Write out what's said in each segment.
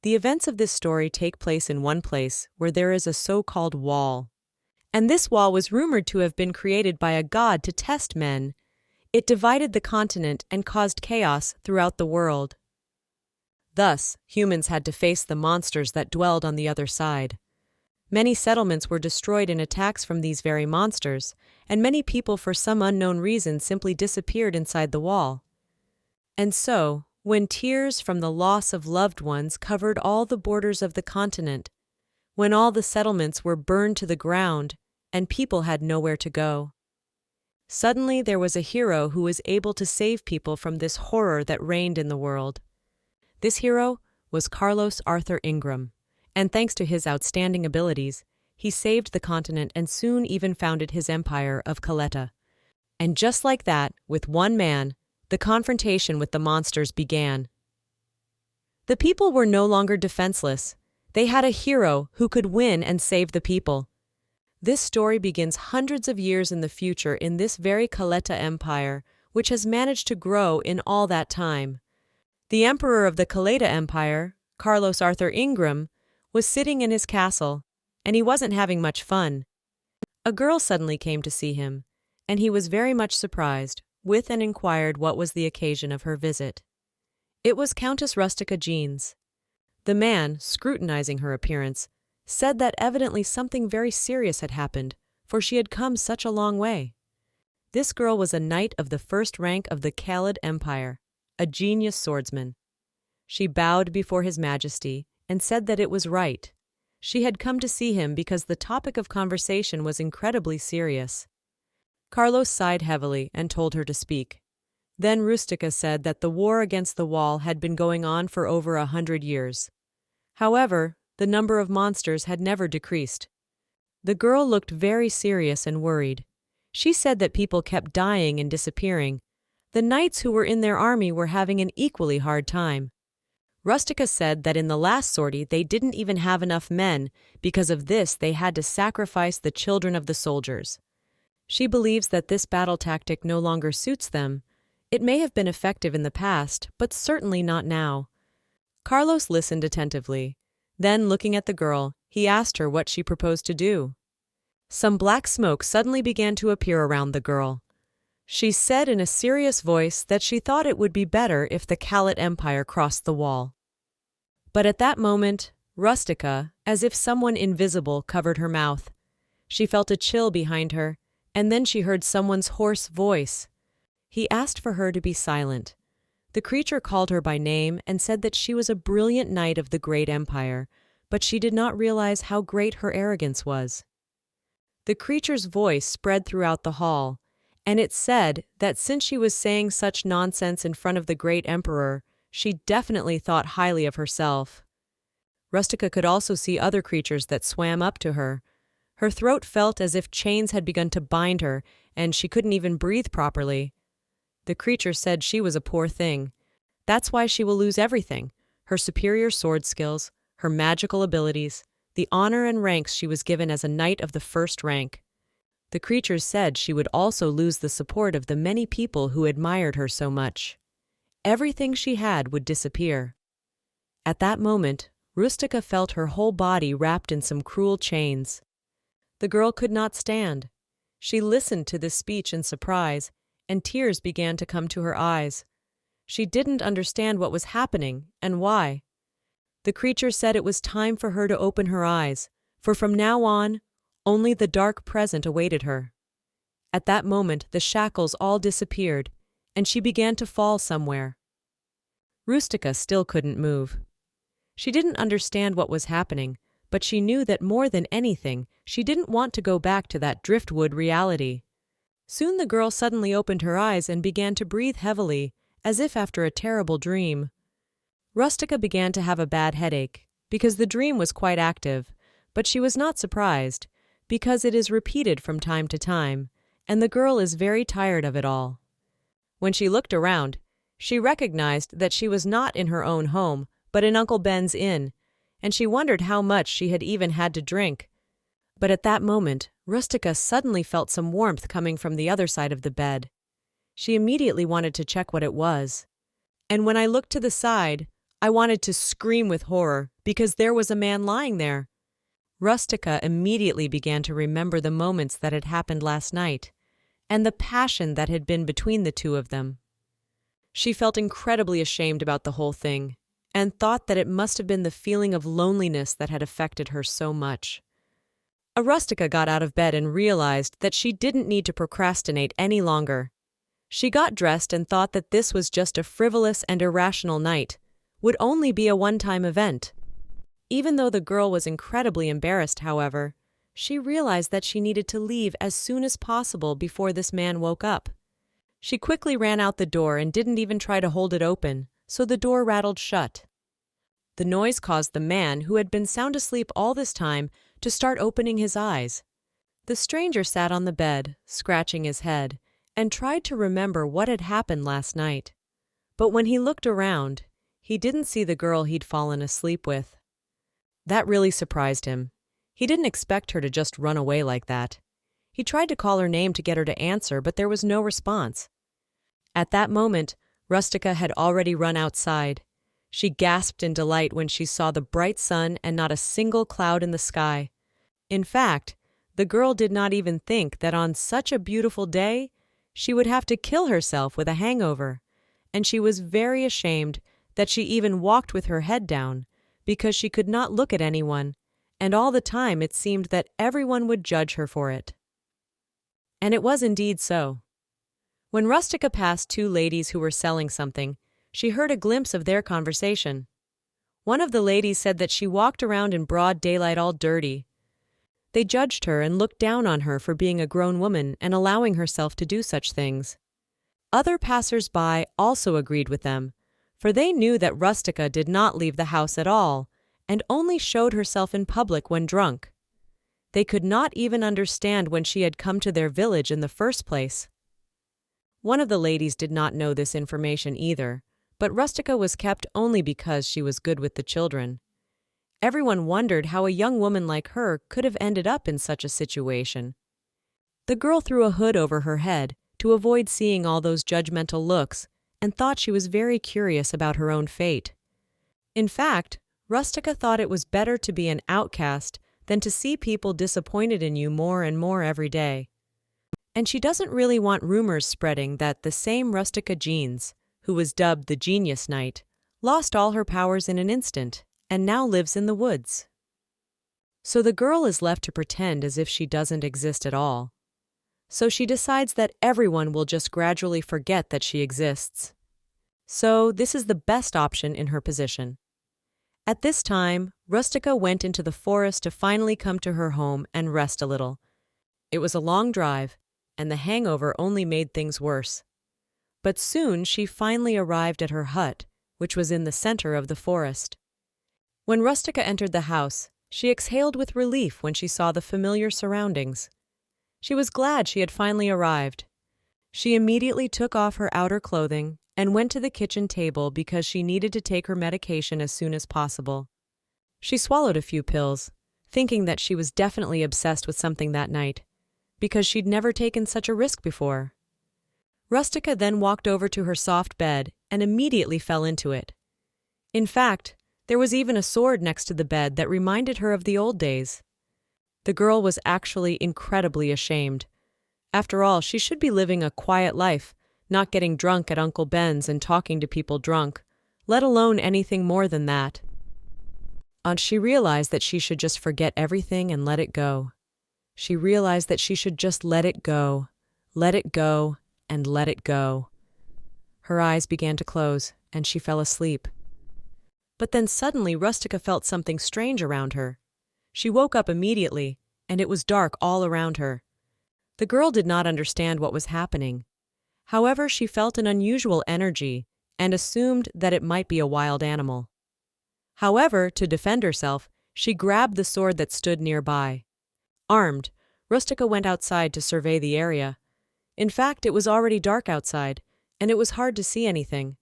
The events of this story take place in one place where there is a so-called wall. And this wall was rumored to have been created by a god to test men. It divided the continent and caused chaos throughout the world. Thus, humans had to face the monsters that dwelled on the other side. Many settlements were destroyed in attacks from these very monsters, and many people for some unknown reason simply disappeared inside the wall. And so, when tears from the loss of loved ones covered all the borders of the continent, when all the settlements were burned to the ground and people had nowhere to go, suddenly there was a hero who was able to save people from this horror that reigned in the world. This hero was Carlos Arthur Ingram, and thanks to his outstanding abilities, he saved the continent and soon even founded his empire of Keta. And just like that, with one man, the confrontation with the monsters began. The people were no longer defenseless. They had a hero who could win and save the people. This story begins hundreds of years in the future in this very Keta Empire, which has managed to grow in all that time. The emperor of the Keta Empire, Carlos Arthur Ingram, was sitting in his castle, and he wasn't having much fun. A girl suddenly came to see him, and he was very much surprised, with and inquired what was the occasion of her visit. It was Countess Rustica Jeans. The man, scrutinizing her appearance, said that evidently something very serious had happened, for she had come such a long way. This girl was a knight of the first rank of the Keta Empire, a genius swordsman. She bowed before His Majesty and said that it was right. She had come to see him because the topic of conversation was incredibly serious. Carlos sighed heavily and told her to speak. Then Rustica said that the war against the wall had been going on for over 100 years. However, the number of monsters had never decreased. The girl looked very serious and worried. She said that people kept dying and disappearing. The knights who were in their army were having an equally hard time. Rustica said that in the last sortie they didn't even have enough men. Because of this, they had to sacrifice the children of the soldiers. She believes that this battle tactic no longer suits them. It may have been effective in the past, but certainly not now. Carlos listened attentively. Then, looking at the girl, he asked her what she proposed to do. Some black smoke suddenly began to appear around the girl. She said in a serious voice that she thought it would be better if the Keta Empire crossed the wall. But at that moment, Rustica, as if someone invisible, covered her mouth. She felt a chill behind her, and then she heard someone's hoarse voice. He asked for her to be silent. The creature called her by name and said that she was a brilliant knight of the great empire, but she did not realize how great her arrogance was. The creature's voice spread throughout the hall, and it said that since she was saying such nonsense in front of the great emperor, she definitely thought highly of herself. Rustica could also see other creatures that swam up to her. Her throat felt as if chains had begun to bind her, and she couldn't even breathe properly. The creature said she was a poor thing. That's why she will lose everything: her superior sword skills, her magical abilities, the honor and ranks she was given as a knight of the first rank. The creature said she would also lose the support of the many people who admired her so much. Everything she had would disappear. At that moment, Rustica felt her whole body wrapped in some cruel chains. The girl could not stand. She listened to this speech in surprise, and tears began to come to her eyes. She didn't understand what was happening and why. The creature said it was time for her to open her eyes, for from now on, only the dark present awaited her. At that moment, the shackles all disappeared, and she began to fall somewhere. Rustica still couldn't move. She didn't understand what was happening, but she knew that more than anything, she didn't want to go back to that driftwood reality. Soon the girl suddenly opened her eyes and began to breathe heavily, as if after a terrible dream. Rustica began to have a bad headache, because the dream was quite active, but she was not surprised, because it is repeated from time to time, and the girl is very tired of it all. When she looked around, she recognized that she was not in her own home, but in Uncle Ben's inn, and she wondered how much she had even had to drink. But at that moment, Rustica suddenly felt some warmth coming from the other side of the bed. She immediately wanted to check what it was. And when I looked to the side, I wanted to scream with horror because there was a man lying there. Rustica immediately began to remember the moments that had happened last night and the passion that had been between the two of them. She felt incredibly ashamed about the whole thing and thought that it must have been the feeling of loneliness that had affected her so much. Rustica got out of bed and realized that she didn't need to procrastinate any longer. She got dressed and thought that this was just a frivolous and irrational night, would only be a one-time event. Even though the girl was incredibly embarrassed, however, she realized that she needed to leave as soon as possible before this man woke up. She quickly ran out the door and didn't even try to hold it open, so the door rattled shut. The noise caused the man, who had been sound asleep all this time, to start opening his eyes. The stranger sat on the bed, scratching his head, and tried to remember what had happened last night. But when he looked around, he didn't see the girl he'd fallen asleep with. That really surprised him. He didn't expect her to just run away like that. He tried to call her name to get her to answer, but there was no response. At that moment, Rustica had already run outside. She gasped in delight when she saw the bright sun and not a single cloud in the sky. In fact, the girl did not even think that on such a beautiful day, she would have to kill herself with a hangover, and she was very ashamed that she even walked with her head down, because she could not look at anyone, and all the time it seemed that everyone would judge her for it. And it was indeed so. When Rustica passed two ladies who were selling something, she heard a glimpse of their conversation. One of the ladies said that she walked around in broad daylight all dirty. They judged her and looked down on her for being a grown woman and allowing herself to do such things. Other passers-by also agreed with them, for they knew that Rustica did not leave the house at all and only showed herself in public when drunk. They could not even understand when she had come to their village in the first place. One of the ladies did not know this information either, but Rustica was kept only because she was good with the children. Everyone wondered how a young woman like her could have ended up in such a situation. The girl threw a hood over her head to avoid seeing all those judgmental looks and thought she was very curious about her own fate. In fact, Rustica thought it was better to be an outcast than to see people disappointed in you more and more every day. And she doesn't really want rumors spreading that the same Rustica Jeans, who was dubbed the Genius Knight, lost all her powers in an instant and now lives in the woods. So the girl is left to pretend as if she doesn't exist at all. So she decides that everyone will just gradually forget that she exists. So this is the best option in her position. At this time, Rustica went into the forest to finally come to her home and rest a little. It was a long drive, and the hangover only made things worse. But soon she finally arrived at her hut, which was in the center of the forest. When Rustica entered the house, she exhaled with relief when she saw the familiar surroundings. She was glad she had finally arrived. She immediately took off her outer clothing and went to the kitchen table because she needed to take her medication as soon as possible. She swallowed a few pills, thinking that she was definitely obsessed with something that night, because she'd never taken such a risk before. Rustica then walked over to her soft bed and immediately fell into it. In fact, there was even a sword next to the bed that reminded her of the old days. The girl was actually incredibly ashamed. After all, she should be living a quiet life, not getting drunk at Uncle Ben's and talking to people drunk, let alone anything more than that. She realized that she should just forget everything and let it go. She realized that she should just let it go, and let it go. Her eyes began to close, and she fell asleep. But then suddenly Rustica felt something strange around her. She woke up immediately, and it was dark all around her. The girl did not understand what was happening. However, she felt an unusual energy and assumed that it might be a wild animal. However, to defend herself, she grabbed the sword that stood nearby. Armed, Rustica went outside to survey the area. In fact, it was already dark outside, and it was hard to see anything.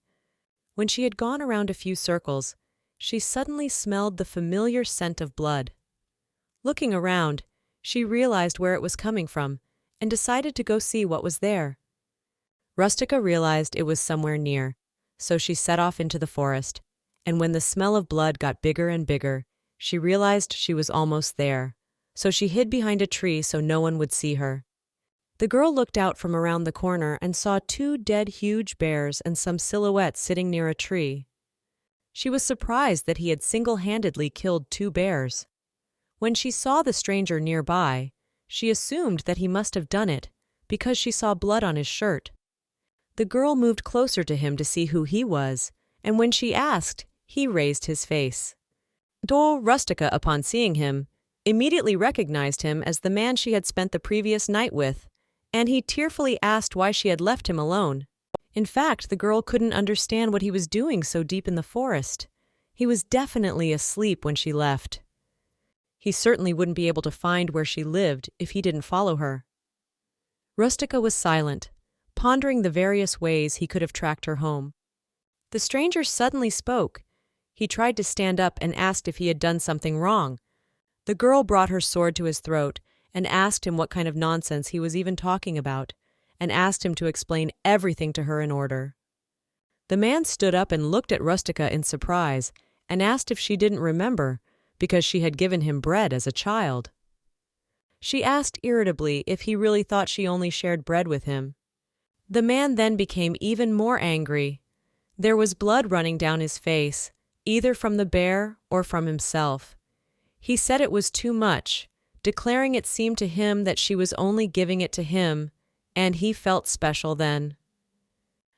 When she had gone around a few circles, she suddenly smelled the familiar scent of blood. Looking around, she realized where it was coming from and decided to go see what was there. Rustica realized it was somewhere near, so she set off into the forest, And when the smell of blood got bigger and bigger, she realized she was almost there, so she hid behind a tree so no one would see her. The girl looked out from around the corner and saw two dead huge bears and some silhouettes sitting near a tree. She was surprised that he had single-handedly killed two bears. When she saw the stranger nearby, she assumed that he must have done it, because she saw blood on his shirt. The girl moved closer to him to see who he was, and when she asked, he raised his face. Rustica, upon seeing him, immediately recognized him as the man she had spent the previous night with, and he tearfully asked why she had left him alone. In fact, the girl couldn't understand what he was doing so deep in the forest. He was definitely asleep when she left. He certainly wouldn't be able to find where she lived if he didn't follow her. Rustica was silent, pondering the various ways he could have tracked her home. The stranger suddenly spoke. He tried to stand up and asked if he had done something wrong. The girl brought her sword to his throat and asked him what kind of nonsense he was even talking about, and asked him to explain everything to her in order. The man stood up and looked at Rustica in surprise and asked if she didn't remember, because she had given him bread as a child. She asked irritably if he really thought she only shared bread with him. The man then became even more angry. There was blood running down his face, either from the bear or from himself. He said it was too much, declaring it seemed to him that she was only giving it to him, and he felt special then.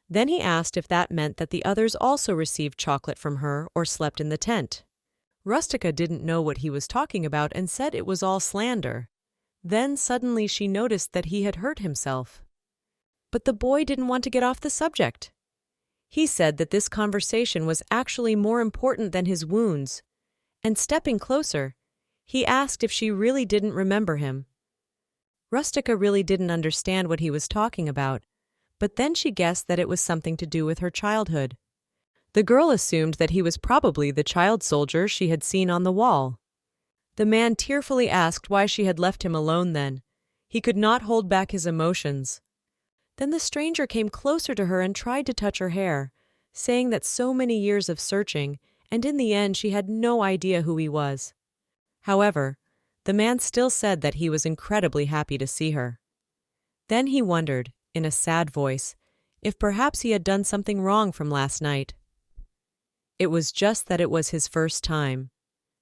Then he asked if that meant that the others also received chocolate from her or slept in the tent. Rustica didn't know what he was talking about and said it was all slander. Then suddenly she noticed that he had hurt himself. But the boy didn't want to get off the subject. He said that this conversation was actually more important than his wounds, and stepping closer, he asked if she really didn't remember him. Rustica really didn't understand what he was talking about, but then she guessed that it was something to do with her childhood. The girl assumed that he was probably the child soldier she had seen on the wall. The man tearfully asked why she had left him alone then. He could not hold back his emotions. Then the stranger came closer to her and tried to touch her hair, saying that so many years of searching, and in the end she had no idea who he was. However, the man still said that he was incredibly happy to see her. Then he wondered, in a sad voice, if perhaps he had done something wrong from last night. It was just that it was his first time.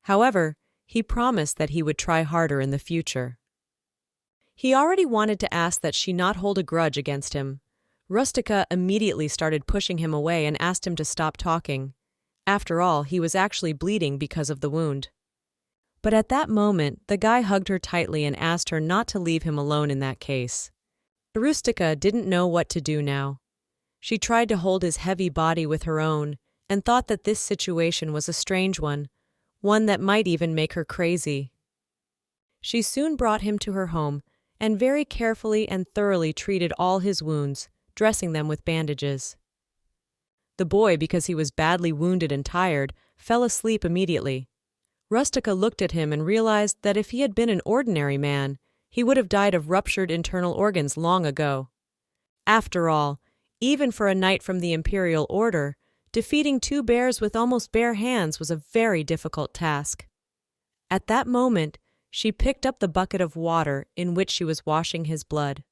However, he promised that he would try harder in the future. He already wanted to ask that she not hold a grudge against him. Rustica immediately started pushing him away and asked him to stop talking. After all, he was actually bleeding because of the wound. But at that moment, the guy hugged her tightly and asked her not to leave him alone in that case. Rustica didn't know what to do now. She tried to hold his heavy body with her own and thought that this situation was a strange one that might even make her crazy. She soon brought him to her home and very carefully and thoroughly treated all his wounds, dressing them with bandages. The boy, because he was badly wounded and tired, fell asleep immediately. Rustica looked at him and realized that if he had been an ordinary man, he would have died of ruptured internal organs long ago. After all, even for a knight from the imperial order, defeating two bears with almost bare hands was a very difficult task. At that moment, she picked up the bucket of water in which she was washing his blood.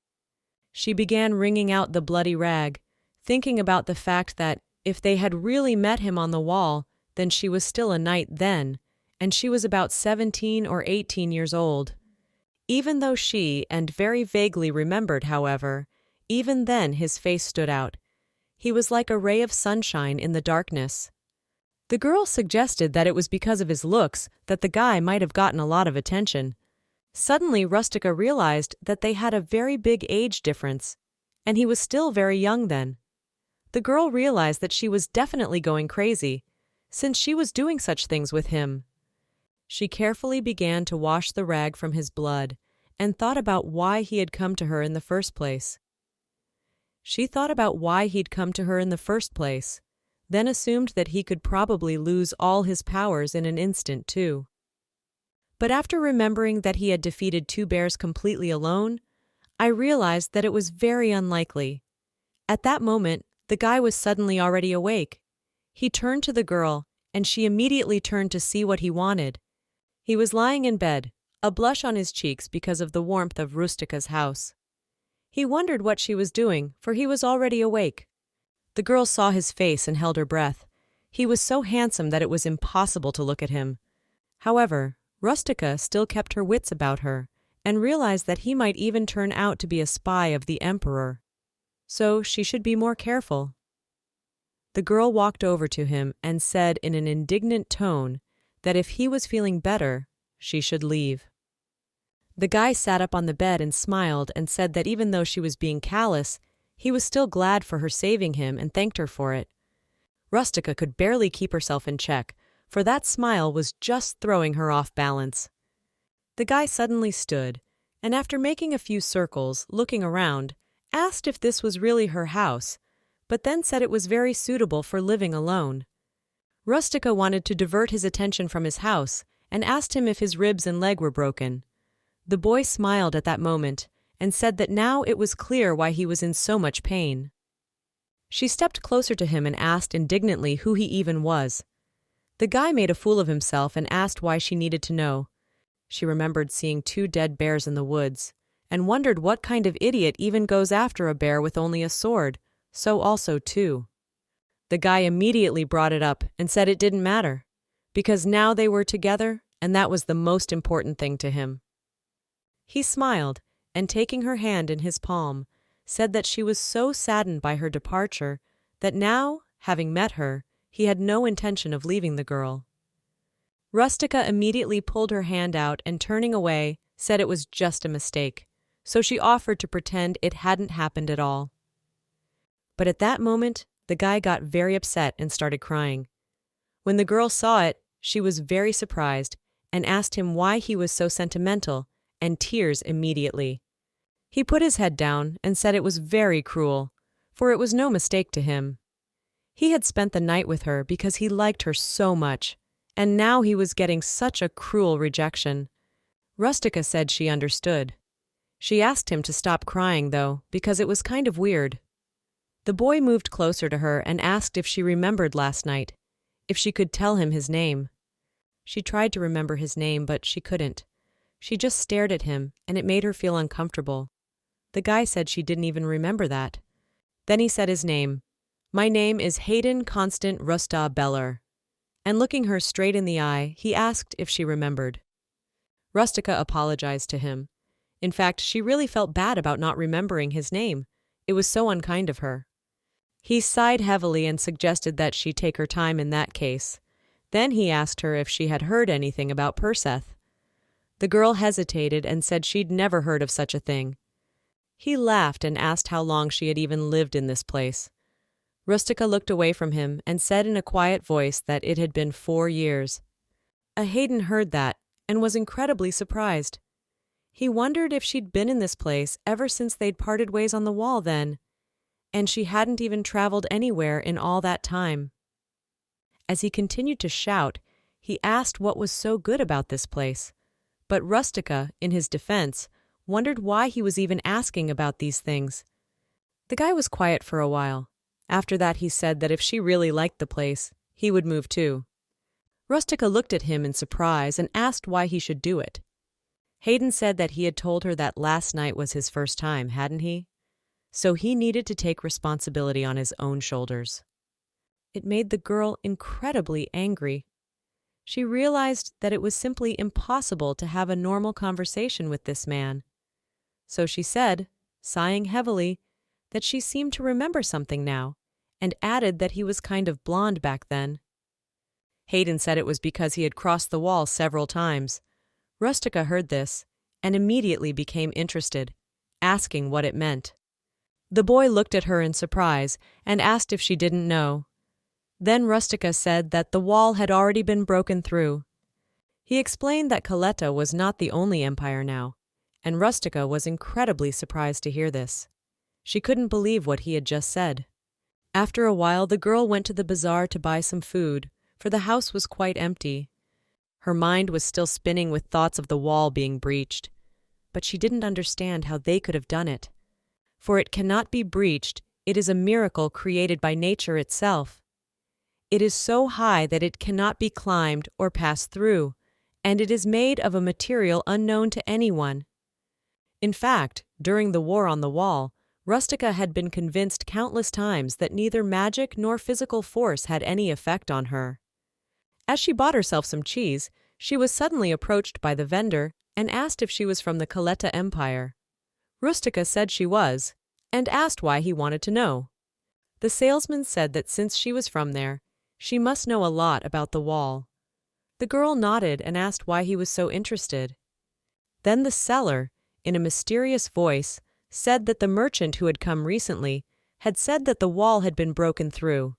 She began wringing out the bloody rag, thinking about the fact that if they had really met him on the wall, then she was still a knight then, and she was about 17 or 18 years old. Even though she, and very vaguely remembered, however, even then his face stood out. He was like a ray of sunshine in the darkness. The girl suggested that it was because of his looks that the guy might have gotten a lot of attention. Suddenly, Rustica realized that they had a very big age difference, and he was still very young then. The girl realized that she was definitely going crazy, since she was doing such things with him. She carefully began to wash the rag from his blood and thought about why he had come to her in the first place. Then assumed that he could probably lose all his powers in an instant, too. But after remembering that he had defeated two bears completely alone, I realized that it was very unlikely. At that moment, the guy was suddenly already awake. He turned to the girl and she immediately turned to see what he wanted. He was lying in bed, a blush on his cheeks because of the warmth of Rustica's house. He wondered what she was doing, for he was already awake. The girl saw his face and held her breath. He was so handsome that it was impossible to look at him. However, Rustica still kept her wits about her, and realized that he might even turn out to be a spy of the Emperor. So she should be more careful. The girl walked over to him and said in an indignant tone that if he was feeling better, she should leave. The guy sat up on the bed and smiled and said that even though she was being callous, he was still glad for her saving him and thanked her for it. Rustica could barely keep herself in check, for that smile was just throwing her off balance. The guy suddenly stood, and after making a few circles, looking around, asked if this was really her house, but then said it was very suitable for living alone. Rustica wanted to divert his attention from his house and asked him if his ribs and leg were broken. The boy smiled at that moment and said that now it was clear why he was in so much pain. She stepped closer to him and asked indignantly who he even was. The guy made a fool of himself and asked why she needed to know. She remembered seeing 2 dead bears in the woods, and wondered what kind of idiot even goes after a bear with only a sword, so also 2. The guy immediately brought it up and said it didn't matter, because now they were together, and that was the most important thing to him. He smiled, and taking her hand in his palm, said that she was so saddened by her departure that now, having met her, he had no intention of leaving the girl. Rustica immediately pulled her hand out and, turning away, said it was just a mistake, so she offered to pretend it hadn't happened at all. But at that moment, the guy got very upset and started crying. When the girl saw it, she was very surprised and asked him why he was so sentimental, and tears immediately. He put his head down and said it was very cruel, for it was no mistake to him. He had spent the night with her because he liked her so much, and now he was getting such a cruel rejection. Rustica said she understood. She asked him to stop crying, though, because it was kind of weird. The boy moved closer to her and asked if she remembered last night, if she could tell him his name. She tried to remember his name, but she couldn't. She just stared at him, and it made her feel uncomfortable. The guy said she didn't even remember that. Then he said his name. "My name is Hayden Constant Rusta Beller." And looking her straight in the eye, he asked if she remembered. Rustica apologized to him. In fact, she really felt bad about not remembering his name. It was so unkind of her. He sighed heavily and suggested that she take her time in that case. Then he asked her if she had heard anything about Perset. The girl hesitated and said she'd never heard of such a thing. He laughed and asked how long she had even lived in this place. Rustica looked away from him and said in a quiet voice that it had been 4 years. Hayden heard that and was incredibly surprised. He wondered if she'd been in this place ever since they'd parted ways on the wall then, and she hadn't even traveled anywhere in all that time. As he continued to shout, he asked what was so good about this place, but Rustica, in his defense, wondered why he was even asking about these things. The guy was quiet for a while. After that he said that if she really liked the place, he would move too. Rustica looked at him in surprise and asked why he should do it. Hayden said that he had told her that last night was his first time, hadn't he? So he needed to take responsibility on his own shoulders. It made the girl incredibly angry. She realized that it was simply impossible to have a normal conversation with this man. So she said, sighing heavily, that she seemed to remember something now, and added that he was kind of blonde back then. Hayden said it was because he had crossed the wall several times. Rustica heard this and immediately became interested, asking what it meant. The boy looked at her in surprise and asked if she didn't know. Then Rustica said that the wall had already been broken through. He explained that Keta was not the only empire now, and Rustica was incredibly surprised to hear this. She couldn't believe what he had just said. After a while, the girl went to the bazaar to buy some food, for the house was quite empty. Her mind was still spinning with thoughts of the wall being breached, but she didn't understand how they could have done it. For it cannot be breached, it is a miracle created by nature itself. It is so high that it cannot be climbed or passed through, and it is made of a material unknown to anyone. In fact, during the War on the Wall, Rustica had been convinced countless times that neither magic nor physical force had any effect on her. As she bought herself some cheese, she was suddenly approached by the vendor and asked if she was from the Keta Empire. Rustica said she was, and asked why he wanted to know. The salesman said that since she was from there, she must know a lot about the wall. The girl nodded and asked why he was so interested. Then the seller, in a mysterious voice, said that the merchant who had come recently had said that the wall had been broken through.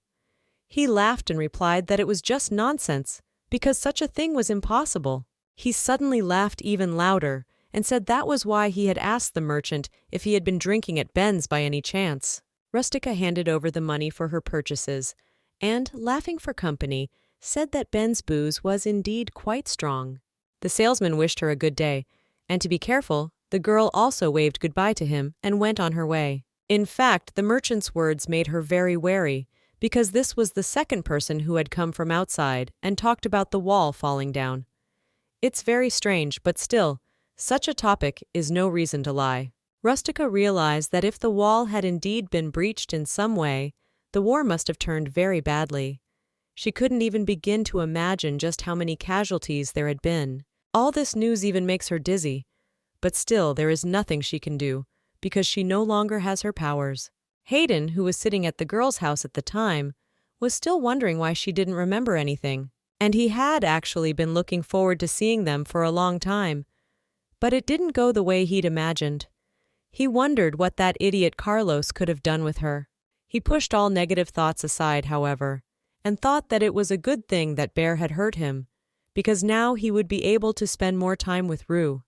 He laughed and replied that it was just nonsense, because such a thing was impossible. He suddenly laughed even louder and said that was why he had asked the merchant if he had been drinking at Ben's by any chance. Rustica handed over the money for her purchases and, laughing for company, said that Ben's booze was indeed quite strong. The salesman wished her a good day, and to be careful, the girl also waved goodbye to him and went on her way. In fact, the merchant's words made her very wary, because this was the second person who had come from outside and talked about the wall falling down. It's very strange, but still, such a topic is no reason to lie. Rustica realized that if the wall had indeed been breached in some way, the war must have turned very badly. She couldn't even begin to imagine just how many casualties there had been. All this news even makes her dizzy, but still there is nothing she can do, because she no longer has her powers. Hayden, who was sitting at the girl's house at the time, was still wondering why she didn't remember anything, and he had actually been looking forward to seeing them for a long time. But it didn't go the way he'd imagined. He wondered what that idiot Carlos could have done with her. He pushed all negative thoughts aside, however, and thought that it was a good thing that Bear had hurt him, because now he would be able to spend more time with Rue.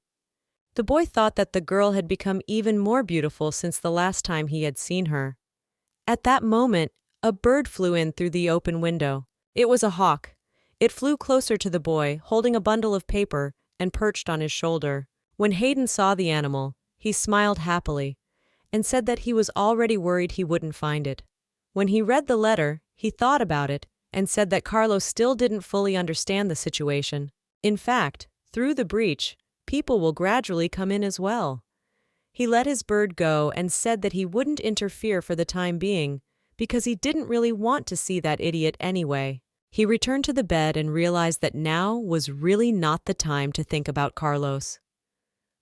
The boy thought that the girl had become even more beautiful since the last time he had seen her. At that moment, a bird flew in through the open window. It was a hawk. It flew closer to the boy, holding a bundle of paper, and perched on his shoulder. When Hayden saw the animal, he smiled happily, and said that he was already worried he wouldn't find it. When he read the letter, he thought about it, and said that Carlos still didn't fully understand the situation. In fact, through the breach, people will gradually come in as well. He let his bird go and said that he wouldn't interfere for the time being, because he didn't really want to see that idiot anyway. He returned to the bed and realized that now was really not the time to think about Carlos.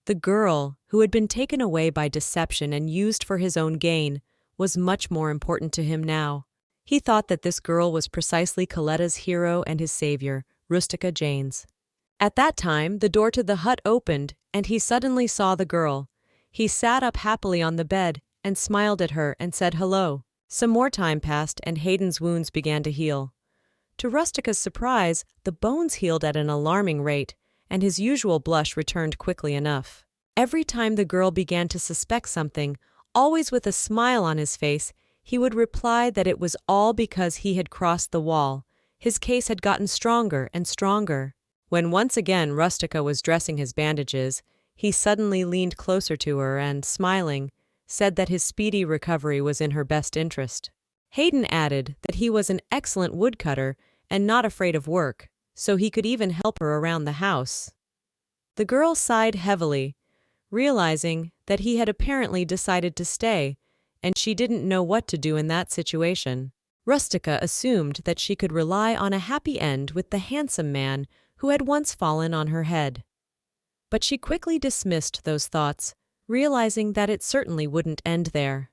The girl, who had been taken away by deception and used for his own gain, was much more important to him now. He thought that this girl was precisely Coleta's hero and his savior, Rustica Janes. At that time, the door to the hut opened, and he suddenly saw the girl. He sat up happily on the bed and smiled at her and said hello. Some more time passed, and Hayden's wounds began to heal. To Rustica's surprise, the bones healed at an alarming rate, and his usual blush returned quickly enough. Every time the girl began to suspect something, always with a smile on his face, he would reply that it was all because he had crossed the wall. His case had gotten stronger and stronger. When once again Rustica was dressing his bandages, he suddenly leaned closer to her and, smiling, said that his speedy recovery was in her best interest. Hayden added that he was an excellent woodcutter and not afraid of work, so he could even help her around the house. The girl sighed heavily, realizing that he had apparently decided to stay, and she didn't know what to do in that situation. Rustica assumed that she could rely on a happy end with the handsome man who had once fallen on her head. But she quickly dismissed those thoughts, realizing that it certainly wouldn't end there.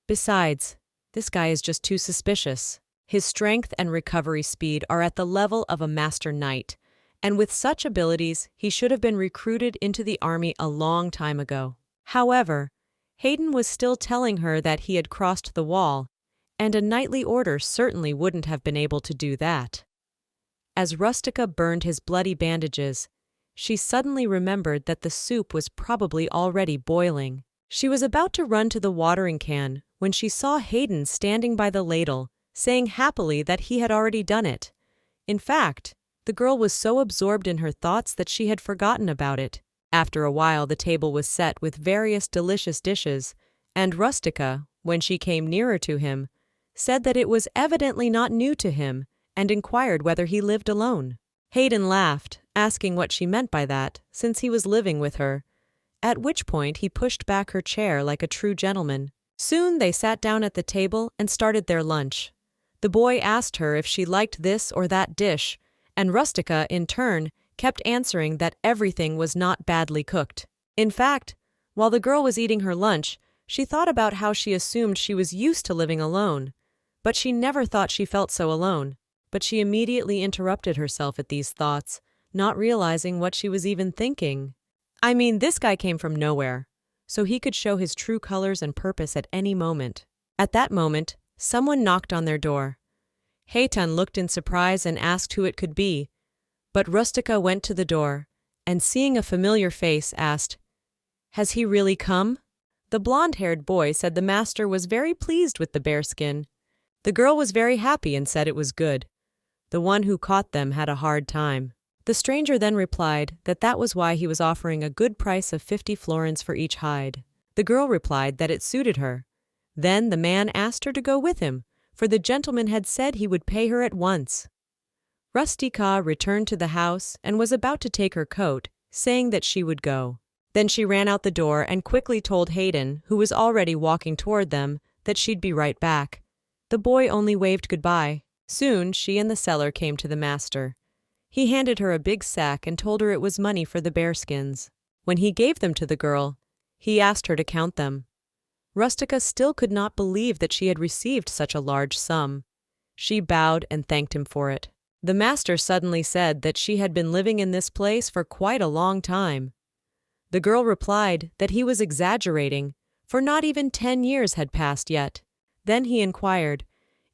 Besides, this guy is just too suspicious. His strength and recovery speed are at the level of a master knight, and with such abilities, he should have been recruited into the army a long time ago. However, Hayden was still telling her that he had crossed the wall, and a knightly order certainly wouldn't have been able to do that. As Rustica burned his bloody bandages, she suddenly remembered that the soup was probably already boiling. She was about to run to the watering can when she saw Hayden standing by the ladle, saying happily that he had already done it. In fact, the girl was so absorbed in her thoughts that she had forgotten about it. After a while, the table was set with various delicious dishes, and Rustica, when she came nearer to him, said that it was evidently not new to him, and inquired whether he lived alone. Hayden laughed, asking what she meant by that, since he was living with her, at which point he pushed back her chair like a true gentleman. Soon they sat down at the table and started their lunch. The boy asked her if she liked this or that dish, and Rustica, in turn, kept answering that everything was not badly cooked. In fact, while the girl was eating her lunch, she thought about how she assumed she was used to living alone, but she never thought she felt so alone. But she immediately interrupted herself at these thoughts, not realizing what she was even thinking. I mean, this guy came from nowhere, so he could show his true colors and purpose at any moment. At that moment, someone knocked on their door. Hayden looked in surprise and asked who it could be, but Rustica went to the door, and seeing a familiar face, asked, "Has he really come?" The blonde-haired boy said the master was very pleased with the bearskin. The girl was very happy and said it was good. The one who caught them had a hard time. The stranger then replied that that was why he was offering a good price of 50 florins for each hide. The girl replied that it suited her. Then the man asked her to go with him, for the gentleman had said he would pay her at once. Rustica returned to the house and was about to take her coat, saying that she would go. Then she ran out the door and quickly told Hayden, who was already walking toward them, that she'd be right back. The boy only waved goodbye. Soon she and the seller came to the master. He handed her a big sack and told her it was money for the bearskins. When he gave them to the girl, he asked her to count them. Rustica still could not believe that she had received such a large sum. She bowed and thanked him for it. The master suddenly said that she had been living in this place for quite a long time. The girl replied that he was exaggerating, for not even 10 years had passed yet. Then he inquired,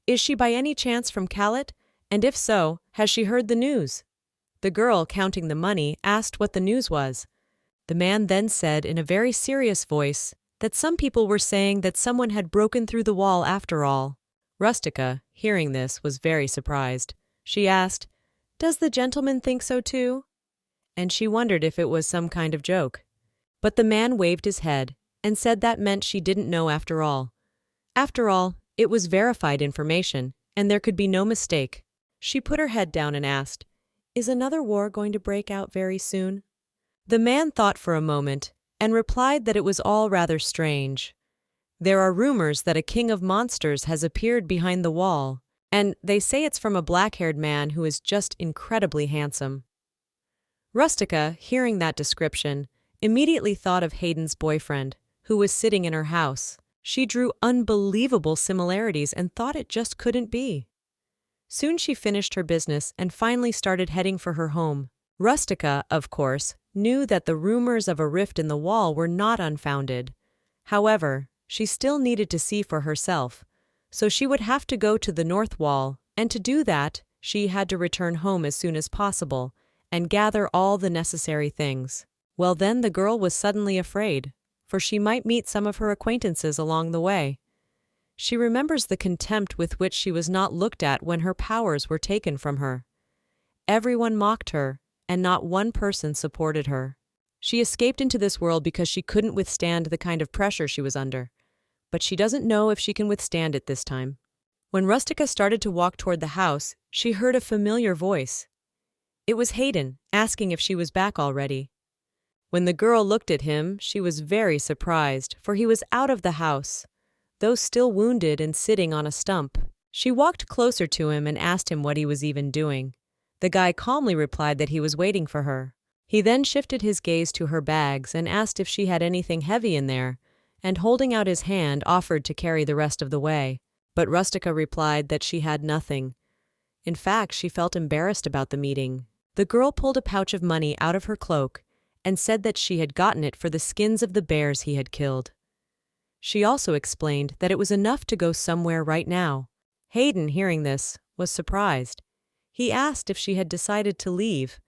"Is she by any chance from Kalit? And if so, has she heard the news?" The girl, counting the money, asked what the news was. The man then said in a very serious voice that some people were saying that someone had broken through the wall after all. Rustica, hearing this, was very surprised. She asked, "Does the gentleman think so too?" And she wondered if it was some kind of joke. But the man waved his head and said that meant she didn't know after all. After all, it was verified information, and there could be no mistake. She put her head down and asked, "Is another war going to break out very soon?" The man thought for a moment and replied that it was all rather strange. There are rumors that a king of monsters has appeared behind the wall, and they say it's from a black-haired man who is just incredibly handsome. Rustica, hearing that description, immediately thought of Hayden's boyfriend, who was sitting in her house. She drew unbelievable similarities and thought it just couldn't be. Soon she finished her business and finally started heading for her home. Rustica, of course, knew that the rumors of a rift in the wall were not unfounded. However, she still needed to see for herself, so she would have to go to the north wall, and to do that, she had to return home as soon as possible and gather all the necessary things. Well, then the girl was suddenly afraid, for she might meet some of her acquaintances along the way. She remembers the contempt with which she was not looked at when her powers were taken from her. Everyone mocked her, and not one person supported her. She escaped into this world because she couldn't withstand the kind of pressure she was under, but she doesn't know if she can withstand it this time. When Rustica started to walk toward the house, she heard a familiar voice. It was Hayden, asking if she was back already. When the girl looked at him, she was very surprised, for he was out of the house, though still wounded and sitting on a stump. She walked closer to him and asked him what he was even doing. The guy calmly replied that he was waiting for her. He then shifted his gaze to her bags and asked if she had anything heavy in there, and holding out his hand offered to carry the rest of the way. But Rustica replied that she had nothing. In fact, she felt embarrassed about the meeting. The girl pulled a pouch of money out of her cloak and said that she had gotten it for the skins of the bears he had killed. She also explained that it was enough to go somewhere right now. Hayden, hearing this, was surprised. He asked if she had decided to leave,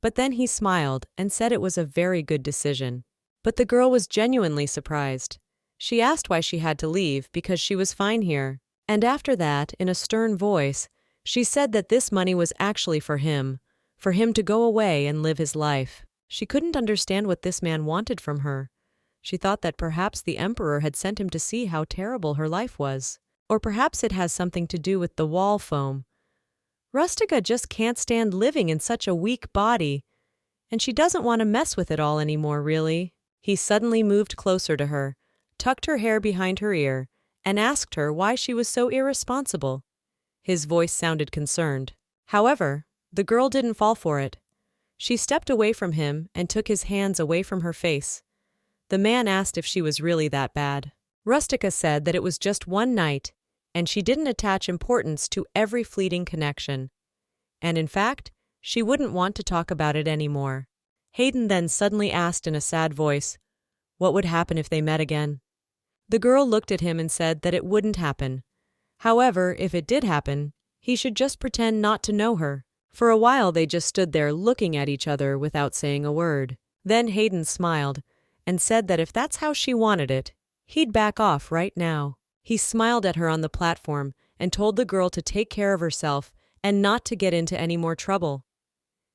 but then he smiled and said it was a very good decision. But the girl was genuinely surprised. She asked why she had to leave because she was fine here, and after that, in a stern voice, she said that this money was actually for him to go away and live his life. She couldn't understand what this man wanted from her. She thought that perhaps the emperor had sent him to see how terrible her life was, or perhaps it has something to do with the wall foam. Rustica just can't stand living in such a weak body, and she doesn't want to mess with it all anymore, really. He suddenly moved closer to her, tucked her hair behind her ear, and asked her why she was so irresponsible. His voice sounded concerned. However, the girl didn't fall for it. She stepped away from him and took his hands away from her face. The man asked if she was really that bad. Rustica said that it was just one night, and she didn't attach importance to every fleeting connection. And in fact, she wouldn't want to talk about it anymore. Hayden then suddenly asked in a sad voice, what would happen if they met again? The girl looked at him and said that it wouldn't happen. However, if it did happen, he should just pretend not to know her. For a while they just stood there looking at each other without saying a word. Then Hayden smiled and said that if that's how she wanted it, he'd back off right now. He smiled at her on the platform and told the girl to take care of herself and not to get into any more trouble.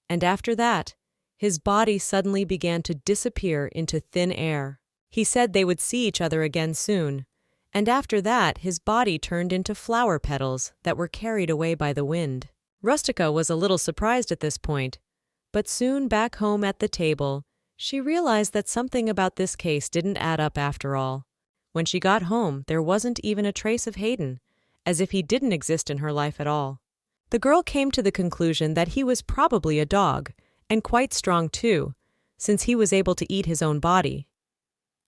And after that, his body suddenly began to disappear into thin air. He said they would see each other again soon, and after that his body turned into flower petals that were carried away by the wind. Rustica was a little surprised at this point, but soon back home at the table, she realized that something about this case didn't add up after all. When she got home, there wasn't even a trace of Hayden, as if he didn't exist in her life at all. The girl came to the conclusion that he was probably a dog, and quite strong too, since he was able to eat his own body.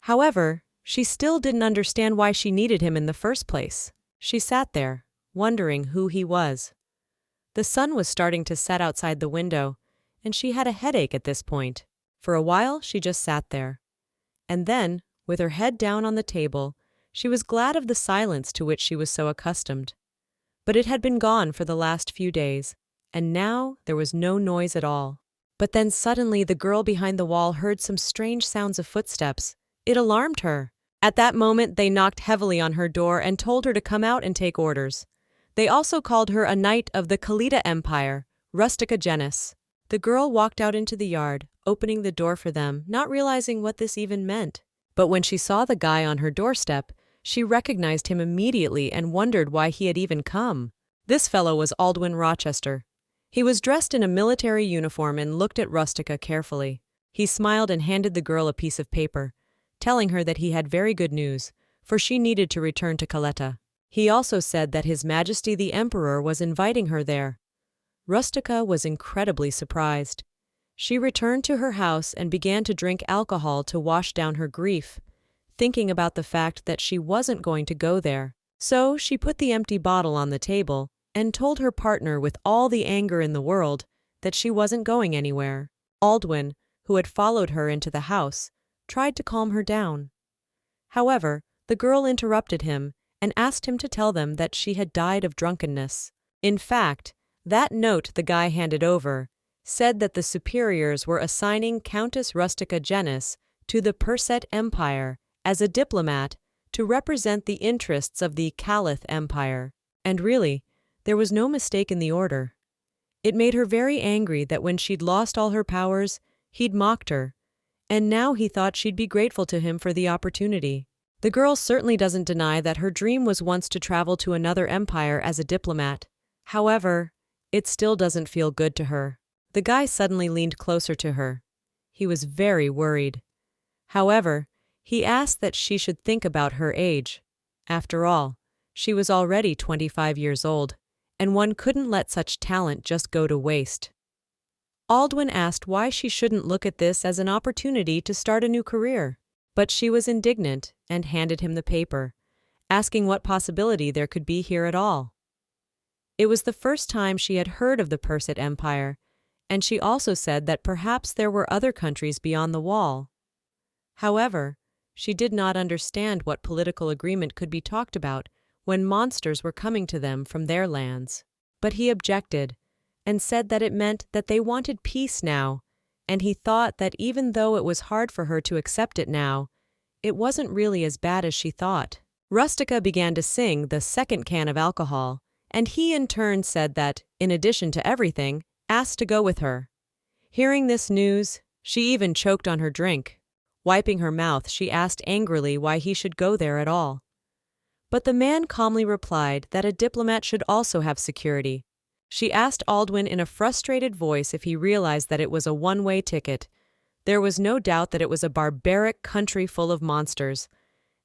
However, she still didn't understand why she needed him in the first place. She sat there, wondering who he was. The sun was starting to set outside the window, and she had a headache at this point. For a while, she just sat there. And then, with her head down on the table, she was glad of the silence to which she was so accustomed. But it had been gone for the last few days, and now there was no noise at all. But then suddenly the girl behind the wall heard some strange sounds of footsteps. It alarmed her. At that moment, they knocked heavily on her door and told her to come out and take orders. They also called her a knight of the Keta Empire, Rustica Genus. The girl walked out into the yard, opening the door for them, not realizing what this even meant. But when she saw the guy on her doorstep, she recognized him immediately and wondered why he had even come. This fellow was Aldwin Rochester. He was dressed in a military uniform and looked at Rustica carefully. He smiled and handed the girl a piece of paper, telling her that he had very good news, for she needed to return to Keta. He also said that His Majesty the Emperor was inviting her there. Rustica was incredibly surprised. She returned to her house and began to drink alcohol to wash down her grief, thinking about the fact that she wasn't going to go there. So she put the empty bottle on the table and told her partner with all the anger in the world that she wasn't going anywhere. Aldwin, who had followed her into the house, tried to calm her down. However, the girl interrupted him and asked him to tell them that she had died of drunkenness. In fact, that note the guy handed over said that the superiors were assigning Countess Rustica Genus to the Perset Empire as a diplomat to represent the interests of the Caliph Empire. And really, there was no mistake in the order. It made her very angry that when she'd lost all her powers, he'd mocked her, and now he thought she'd be grateful to him for the opportunity. The girl certainly doesn't deny that her dream was once to travel to another empire as a diplomat. However, it still doesn't feel good to her. The guy suddenly leaned closer to her. He was very worried. However, he asked that she should think about her age. After all, she was already 25 years old, and one couldn't let such talent just go to waste. Aldwin asked why she shouldn't look at this as an opportunity to start a new career, but she was indignant and handed him the paper, asking what possibility there could be here at all. It was the first time she had heard of the Perset Empire, and she also said that perhaps there were other countries beyond the wall. However, she did not understand what political agreement could be talked about when monsters were coming to them from their lands. But he objected, and said that it meant that they wanted peace now, and he thought that even though it was hard for her to accept it now, it wasn't really as bad as she thought. Rustica began to sing the second can of alcohol, and he in turn said that, in addition to everything, asked to go with her. Hearing this news, she even choked on her drink. Wiping her mouth, she asked angrily why he should go there at all. But the man calmly replied that a diplomat should also have security. She asked Aldwin in a frustrated voice if he realized that it was a one-way ticket. There was no doubt that it was a barbaric country full of monsters.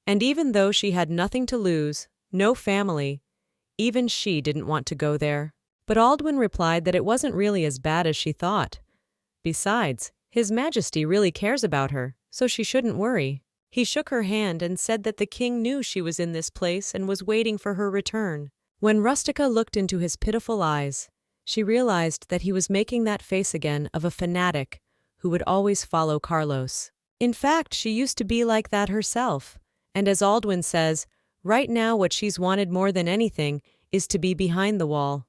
And even though she had nothing to lose, no family, even she didn't want to go there. But Aldwin replied that it wasn't really as bad as she thought. Besides, His Majesty really cares about her, so she shouldn't worry. He shook her hand and said that the king knew she was in this place and was waiting for her return. When Rustica looked into his pitiful eyes, she realized that he was making that face again of a fanatic who would always follow Carlos. In fact, she used to be like that herself. And as Aldwin says, right now what she's wanted more than anything is to be behind the wall.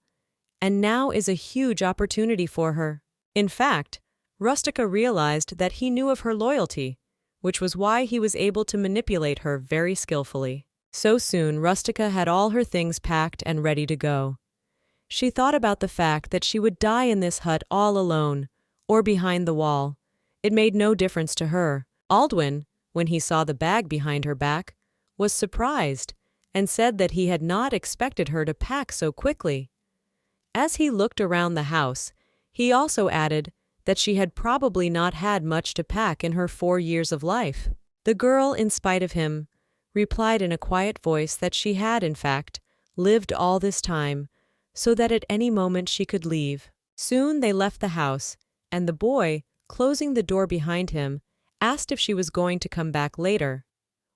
And now is a huge opportunity for her. In fact, Rustica realized that he knew of her loyalty, which was why he was able to manipulate her very skillfully. So soon, Rustica had all her things packed and ready to go. She thought about the fact that she would die in this hut all alone, or behind the wall. It made no difference to her. Aldwin, when he saw the bag behind her back, was surprised and said that he had not expected her to pack so quickly. As he looked around the house, he also added that she had probably not had much to pack in her 4 years of life. The girl, in spite of him, replied in a quiet voice that she had, in fact, lived all this time, so that at any moment she could leave. Soon they left the house, and the boy, closing the door behind him, asked if she was going to come back later.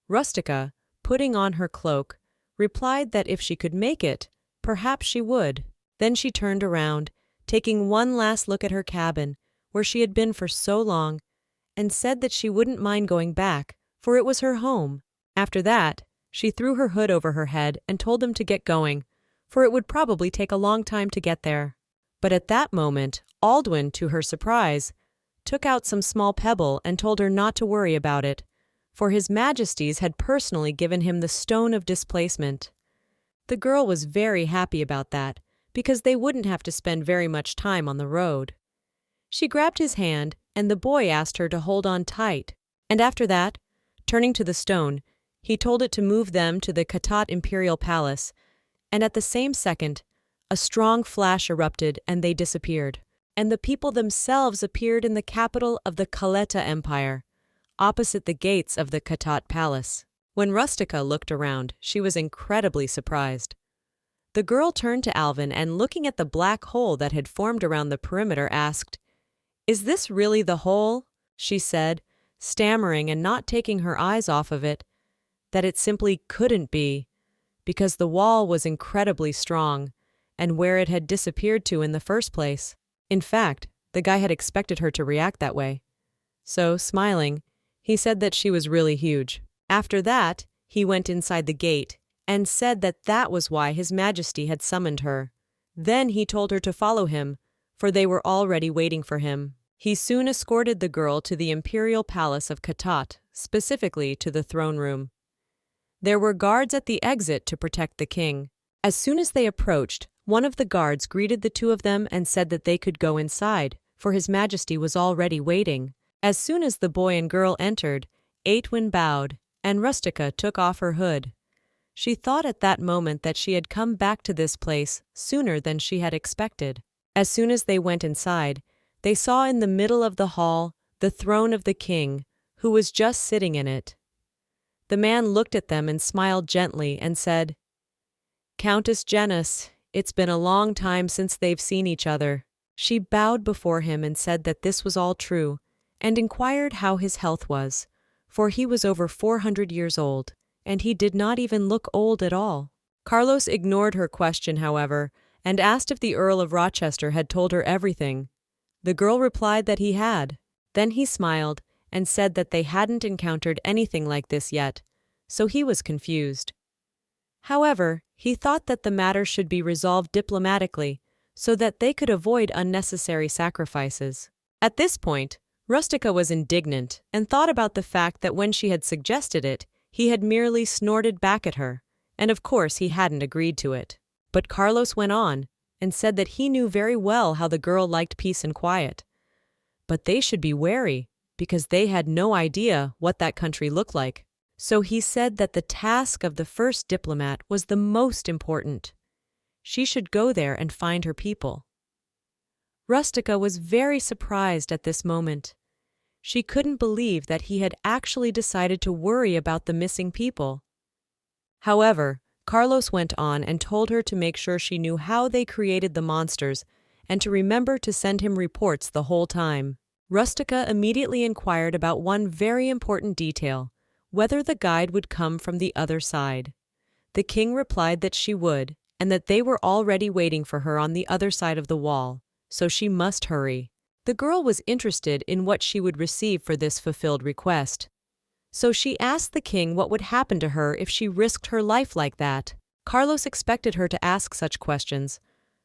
Rustica, putting on her cloak, replied that if she could make it, perhaps she would. Then she turned around, taking one last look at her cabin, where she had been for so long, and said that she wouldn't mind going back, for it was her home. After that, she threw her hood over her head and told them to get going, for it would probably take a long time to get there. But at that moment, Aldwin, to her surprise, took out some small pebble and told her not to worry about it, for His Majesty's had personally given him the stone of displacement. The girl was very happy about that, because they wouldn't have to spend very much time on the road. She grabbed his hand, and the boy asked her to hold on tight, and after that, turning to the stone, he told it to move them to the Keta Imperial Palace, and at the same second, a strong flash erupted and they disappeared. And the people themselves appeared in the capital of the Perset Empire, opposite the gates of the Keta Palace. When Rustica looked around, she was incredibly surprised. The girl turned to Alvin and, looking at the black hole that had formed around the perimeter, asked, "Is this really the hole?" She said, stammering and not taking her eyes off of it, that it simply couldn't be, because the wall was incredibly strong, and where it had disappeared to in the first place. In fact, the guy had expected her to react that way. So, smiling, he said that she was really huge. After that, he went inside the gate and said that that was why His Majesty had summoned her. Then he told her to follow him, for they were already waiting for him. He soon escorted the girl to the Imperial Palace of Keta, specifically to the throne room. There were guards at the exit to protect the king. As soon as they approached, one of the guards greeted the two of them and said that they could go inside, for His Majesty was already waiting. As soon as the boy and girl entered, Aetwin bowed, and Rustica took off her hood. She thought at that moment that she had come back to this place sooner than she had expected. As soon as they went inside, they saw in the middle of the hall the throne of the king, who was just sitting in it. The man looked at them and smiled gently and said, "Countess Janice, it's been a long time since they've seen each other." She bowed before him and said that this was all true, and inquired how his health was, for he was over 400 years old, and he did not even look old at all. Carlos ignored her question, however, and asked if the Earl of Rochester had told her everything. The girl replied that he had. Then he smiled and said that they hadn't encountered anything like this yet, so he was confused. However, he thought that the matter should be resolved diplomatically, so that they could avoid unnecessary sacrifices. At this point, Rustica was indignant and thought about the fact that when she had suggested it, he had merely snorted back at her, and of course he hadn't agreed to it. But Carlos went on and said that he knew very well how the girl liked peace and quiet. But they should be wary, because they had no idea what that country looked like. So he said that the task of the first diplomat was the most important. she should go there and find her people. Rustica was very surprised at this moment. She couldn't believe that he had actually decided to worry about the missing people. However, Carlos went on and told her to make sure she knew how they created the monsters and to remember to send him reports the whole time. Rustica immediately inquired about one very important detail, whether the guide would come from the other side. The king replied that she would, and that they were already waiting for her on the other side of the wall, so she must hurry. The girl was interested in what she would receive for this fulfilled request. So she asked the king what would happen to her if she risked her life like that. Carlos expected her to ask such questions,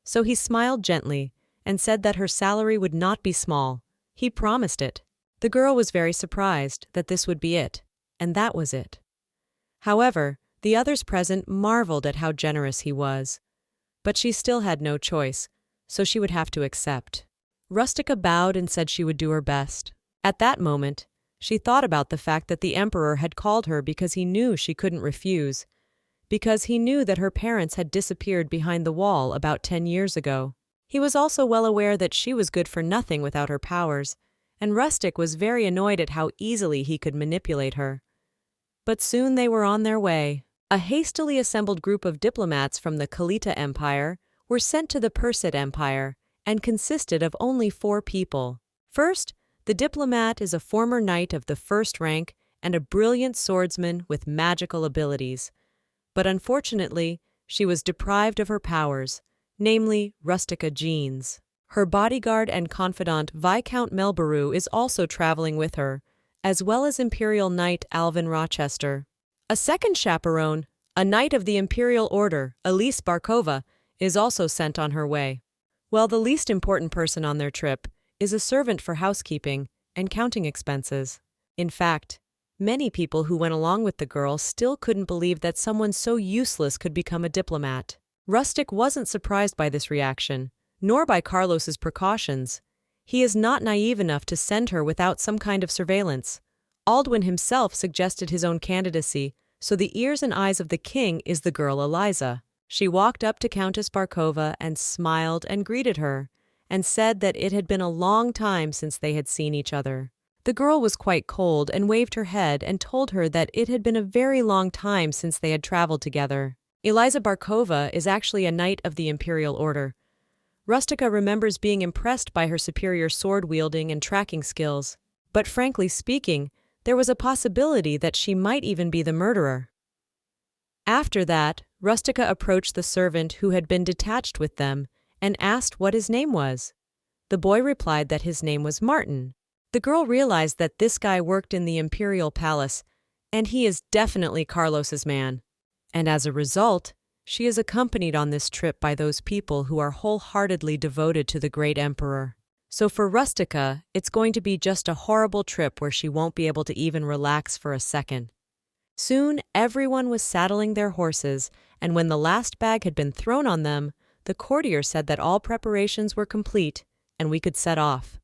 so he smiled gently and said that her salary would not be small. He promised it. The girl was very surprised that this would be it, and that was it. However, the others present marveled at how generous he was. But she still had no choice, so she would have to accept. Rustica bowed and said she would do her best. At that moment, she thought about the fact that the emperor had called her because he knew she couldn't refuse, because he knew that her parents had disappeared behind the wall about 10 years ago. He was also well aware that she was good for nothing without her powers, and Rustic was very annoyed at how easily he could manipulate her. But soon they were on their way. A hastily assembled group of diplomats from the Keta Empire were sent to the Perset Empire and consisted of only 4 people. First, the diplomat is a former knight of the first rank and a brilliant swordsman with magical abilities. But unfortunately, she was deprived of her powers, namely Rustica genes. Her bodyguard and confidant Viscount Melbaru is also traveling with her, as well as Imperial Knight Alvin Rochester. A second chaperone, a knight of the Imperial Order, Elise Barkova, is also sent on her way. While the least important person on their trip is a servant for housekeeping and counting expenses. In fact, many people who went along with the girl still couldn't believe that someone so useless could become a diplomat. Rustic wasn't surprised by this reaction, nor by Carlos's precautions. He is not naive enough to send her without some kind of surveillance. Aldwin himself suggested his own candidacy, so the ears and eyes of the king is the girl Eliza. She walked up to Countess Barkova and smiled and greeted her, and said that it had been a long time since they had seen each other. The girl was quite cold and waved her head and told her that it had been a very long time since they had traveled together. Eliza Barkova is actually a knight of the Imperial Order. Rustica remembers being impressed by her superior sword-wielding and tracking skills, but frankly speaking, there was a possibility that she might even be the murderer. After that, Rustica approached the servant who had been detached with them and asked what his name was. The boy replied that his name was Martin. The girl realized that this guy worked in the Imperial Palace, and he is definitely Carlos's man. And as a result, she is accompanied on this trip by those people who are wholeheartedly devoted to the great emperor. So for Rustica, it's going to be just a horrible trip where she won't be able to even relax for a second. Soon, everyone was saddling their horses, and when the last bag had been thrown on them, the courtier said that all preparations were complete and we could set off.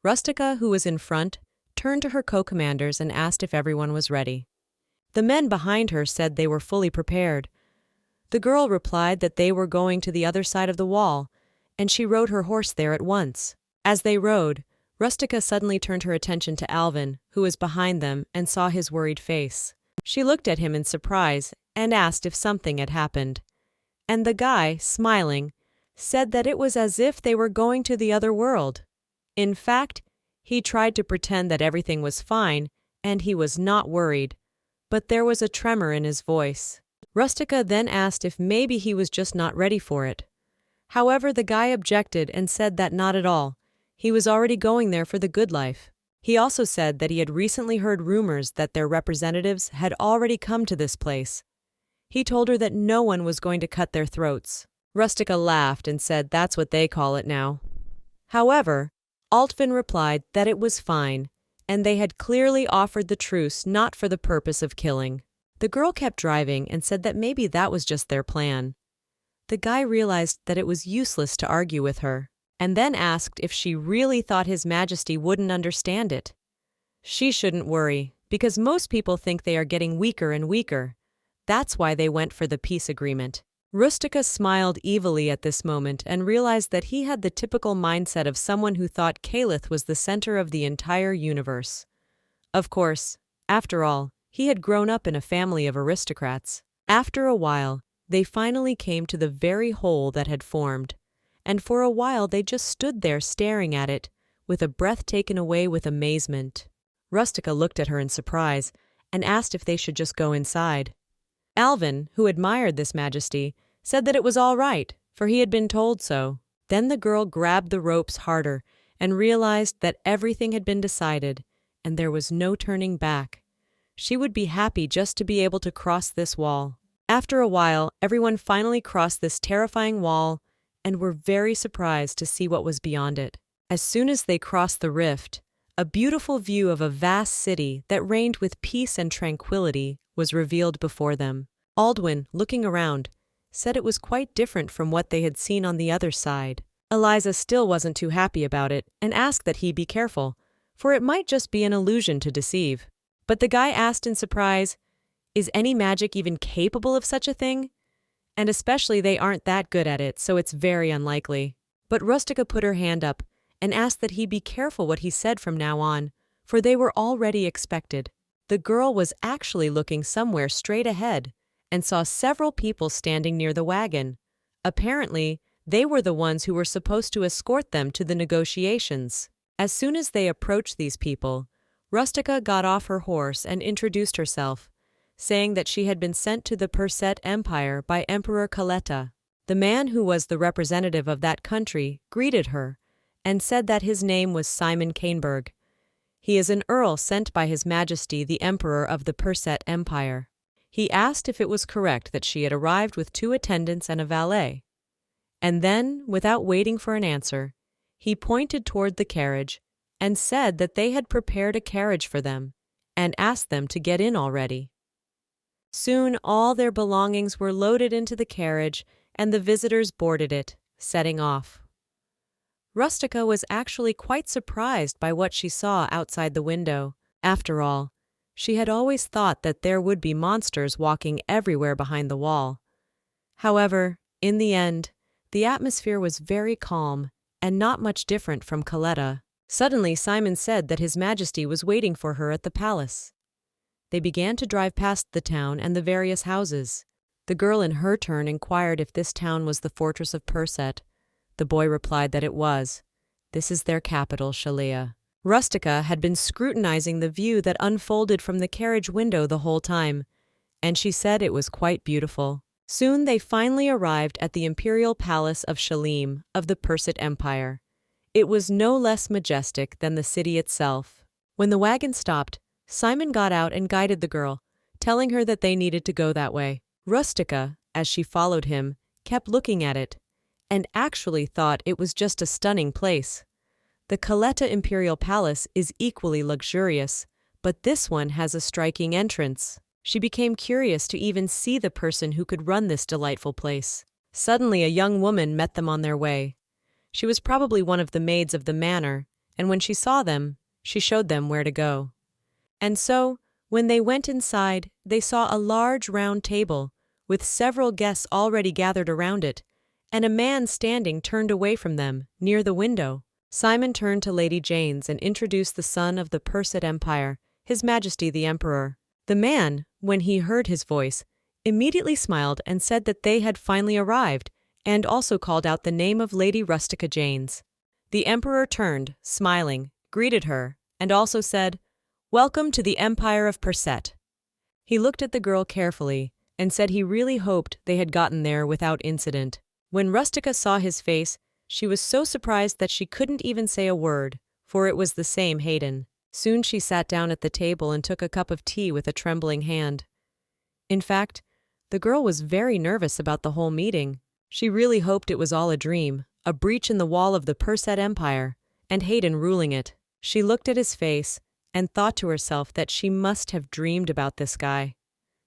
Rustica, who was in front, turned to her co-commanders and asked if everyone was ready. The men behind her said they were fully prepared. The girl replied that they were going to the other side of the wall, and she rode her horse there at once. As they rode, Rustica suddenly turned her attention to Alvin, who was behind them, and saw his worried face. She looked at him in surprise and asked if something had happened. And the guy, smiling, said that it was as if they were going to the other world. In fact, he tried to pretend that everything was fine and he was not worried, but there was a tremor in his voice. Rustica then asked if maybe he was just not ready for it. However, the guy objected and said that not at all. He was already going there for the good life. He also said that he had recently heard rumors that their representatives had already come to this place. He told her that no one was going to cut their throats. Rustica laughed and said that's what they call it now. However, Altvin replied that it was fine, and they had clearly offered the truce not for the purpose of killing. The girl kept driving and said that maybe that was just their plan. The guy realized that it was useless to argue with her, and then asked if she really thought His Majesty wouldn't understand it. She shouldn't worry, because most people think they are getting weaker and weaker. That's why they went for the peace agreement. Rustica smiled evilly at this moment and realized that he had the typical mindset of someone who thought Caliph was the center of the entire universe. Of course, after all, he had grown up in a family of aristocrats. After a while, they finally came to the very hole that had formed, and for a while they just stood there staring at it, with a breath taken away with amazement. Rustica looked at her in surprise and asked if they should just go inside. Alvin, who admired this majesty, said that it was all right, for he had been told so. Then the girl grabbed the ropes harder and realized that everything had been decided, and there was no turning back. She would be happy just to be able to cross this wall. After a while, everyone finally crossed this terrifying wall and were very surprised to see what was beyond it. As soon as they crossed the rift, a beautiful view of a vast city that reigned with peace and tranquility was revealed before them. Aldwin, looking around, said it was quite different from what they had seen on the other side. Eliza still wasn't too happy about it and asked that he be careful, for it might just be an illusion to deceive. But the guy asked in surprise, "Is any magic even capable of such a thing? And especially they aren't that good at it, so it's very unlikely." But Rustica put her hand up and asked that he be careful what he said from now on, for they were already expected. The girl was actually looking somewhere straight ahead and saw several people standing near the wagon. Apparently, they were the ones who were supposed to escort them to the negotiations. As soon as they approached these people, Rustica got off her horse and introduced herself, saying that she had been sent to the Perset Empire by Emperor Keta. The man who was the representative of that country greeted her and said that his name was Simon Cainberg. He is an earl sent by His Majesty the Emperor of the Perset Empire. He asked if it was correct that she had arrived with 2 attendants and a valet. And then, without waiting for an answer, he pointed toward the carriage and said that they had prepared a carriage for them and asked them to get in already. Soon all their belongings were loaded into the carriage and the visitors boarded it, setting off. Rustica was actually quite surprised by what she saw outside the window. After all, she had always thought that there would be monsters walking everywhere behind the wall. However, in the end, the atmosphere was very calm and not much different from Keta. Suddenly, Simon said that His Majesty was waiting for her at the palace. They began to drive past the town and the various houses. The girl in her turn inquired if this town was the fortress of Perset. The boy replied that it was. This is their capital, Shalea. Rustica had been scrutinizing the view that unfolded from the carriage window the whole time, and she said it was quite beautiful. Soon they finally arrived at the imperial palace of Shalim of the Perset Empire. It was no less majestic than the city itself. When the wagon stopped, Simon got out and guided the girl, telling her that they needed to go that way. Rustica, as she followed him, kept looking at it, and actually thought it was just a stunning place. The Keta Imperial Palace is equally luxurious, but this one has a striking entrance. She became curious to even see the person who could run this delightful place. Suddenly a young woman met them on their way. She was probably one of the maids of the manor, and when she saw them, she showed them where to go. And so, when they went inside, they saw a large round table, with several guests already gathered around it, and a man standing turned away from them, near the window. Simon turned to Lady Janes and introduced the son of the Perset Empire, His Majesty the Emperor. The man, when he heard his voice, immediately smiled and said that they had finally arrived, and also called out the name of Lady Rustica Janes. The Emperor turned, smiling, greeted her, and also said, "Welcome to the Empire of Perset." He looked at the girl carefully and said he really hoped they had gotten there without incident. When Rustica saw his face, she was so surprised that she couldn't even say a word, for it was the same Hayden. Soon she sat down at the table and took a cup of tea with a trembling hand. In fact, the girl was very nervous about the whole meeting. She really hoped it was all a dream, a breach in the wall of the Perset Empire, and Hayden ruling it. She looked at his face and thought to herself that she must have dreamed about this guy.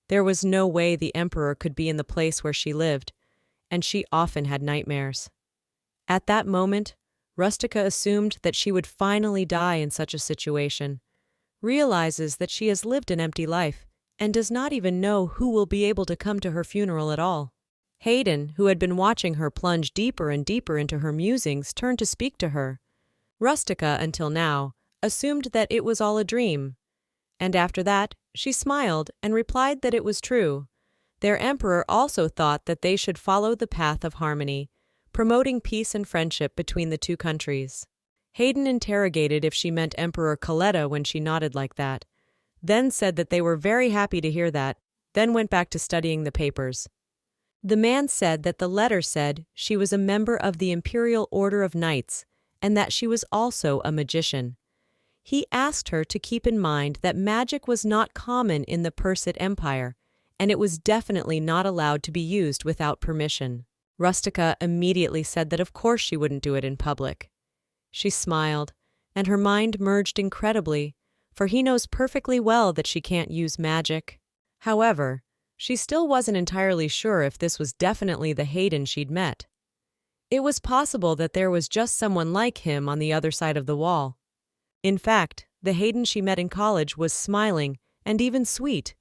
There was no way the Emperor could be in the place where she lived, and she often had nightmares. At that moment, Rustica assumed that she would finally die in such a situation, realizes that she has lived an empty life, and does not even know who will be able to come to her funeral at all. Hayden, who had been watching her plunge deeper and deeper into her musings, turned to speak to her. Rustica, until now, assumed that it was all a dream. And after that, she smiled and replied that it was true. Their emperor also thought that they should follow the path of harmony, promoting peace and friendship between the two countries. Hayden interrogated if she meant Emperor Keta when she nodded like that, then said that they were very happy to hear that, then went back to studying the papers. The man said that the letter said she was a member of the Imperial Order of Knights and that she was also a magician. He asked her to keep in mind that magic was not common in the Perset Empire, and it was definitely not allowed to be used without permission. Rustica immediately said that of course she wouldn't do it in public. She smiled, and her mind merged incredibly, for he knows perfectly well that she can't use magic. However, she still wasn't entirely sure if this was definitely the Hayden she'd met. It was possible that there was just someone like him on the other side of the wall. In fact, the Hayden she met in college was smiling and even sweet,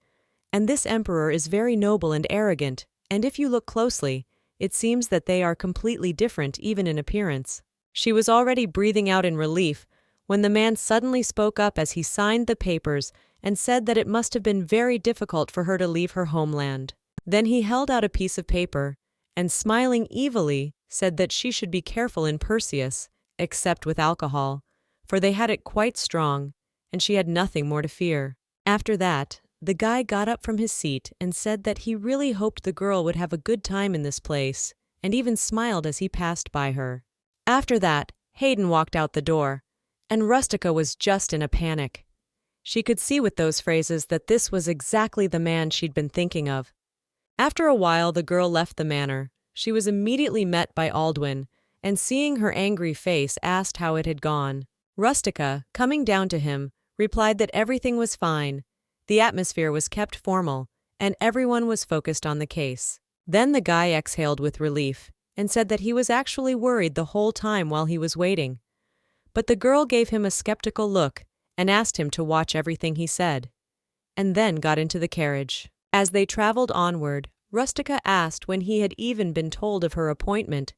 and this emperor is very noble and arrogant, and if you look closely, it seems that they are completely different even in appearance. She was already breathing out in relief when the man suddenly spoke up as he signed the papers and said that it must have been very difficult for her to leave her homeland. Then he held out a piece of paper and, smiling evilly, said that she should be careful in Perseus, except with alcohol, for they had it quite strong, and she had nothing more to fear. After that, the guy got up from his seat and said that he really hoped the girl would have a good time in this place, and even smiled as he passed by her. After that, Hayden walked out the door, and Rustica was just in a panic. She could see with those phrases that this was exactly the man she'd been thinking of. After a while, the girl left the manor. She was immediately met by Aldwin, and seeing her angry face, asked how it had gone. Rustica, coming down to him, replied that everything was fine. The atmosphere was kept formal, and everyone was focused on the case. Then the guy exhaled with relief and said that he was actually worried the whole time while he was waiting. But the girl gave him a skeptical look and asked him to watch everything he said, and then got into the carriage. As they traveled onward, Rustica asked when he had even been told of her appointment,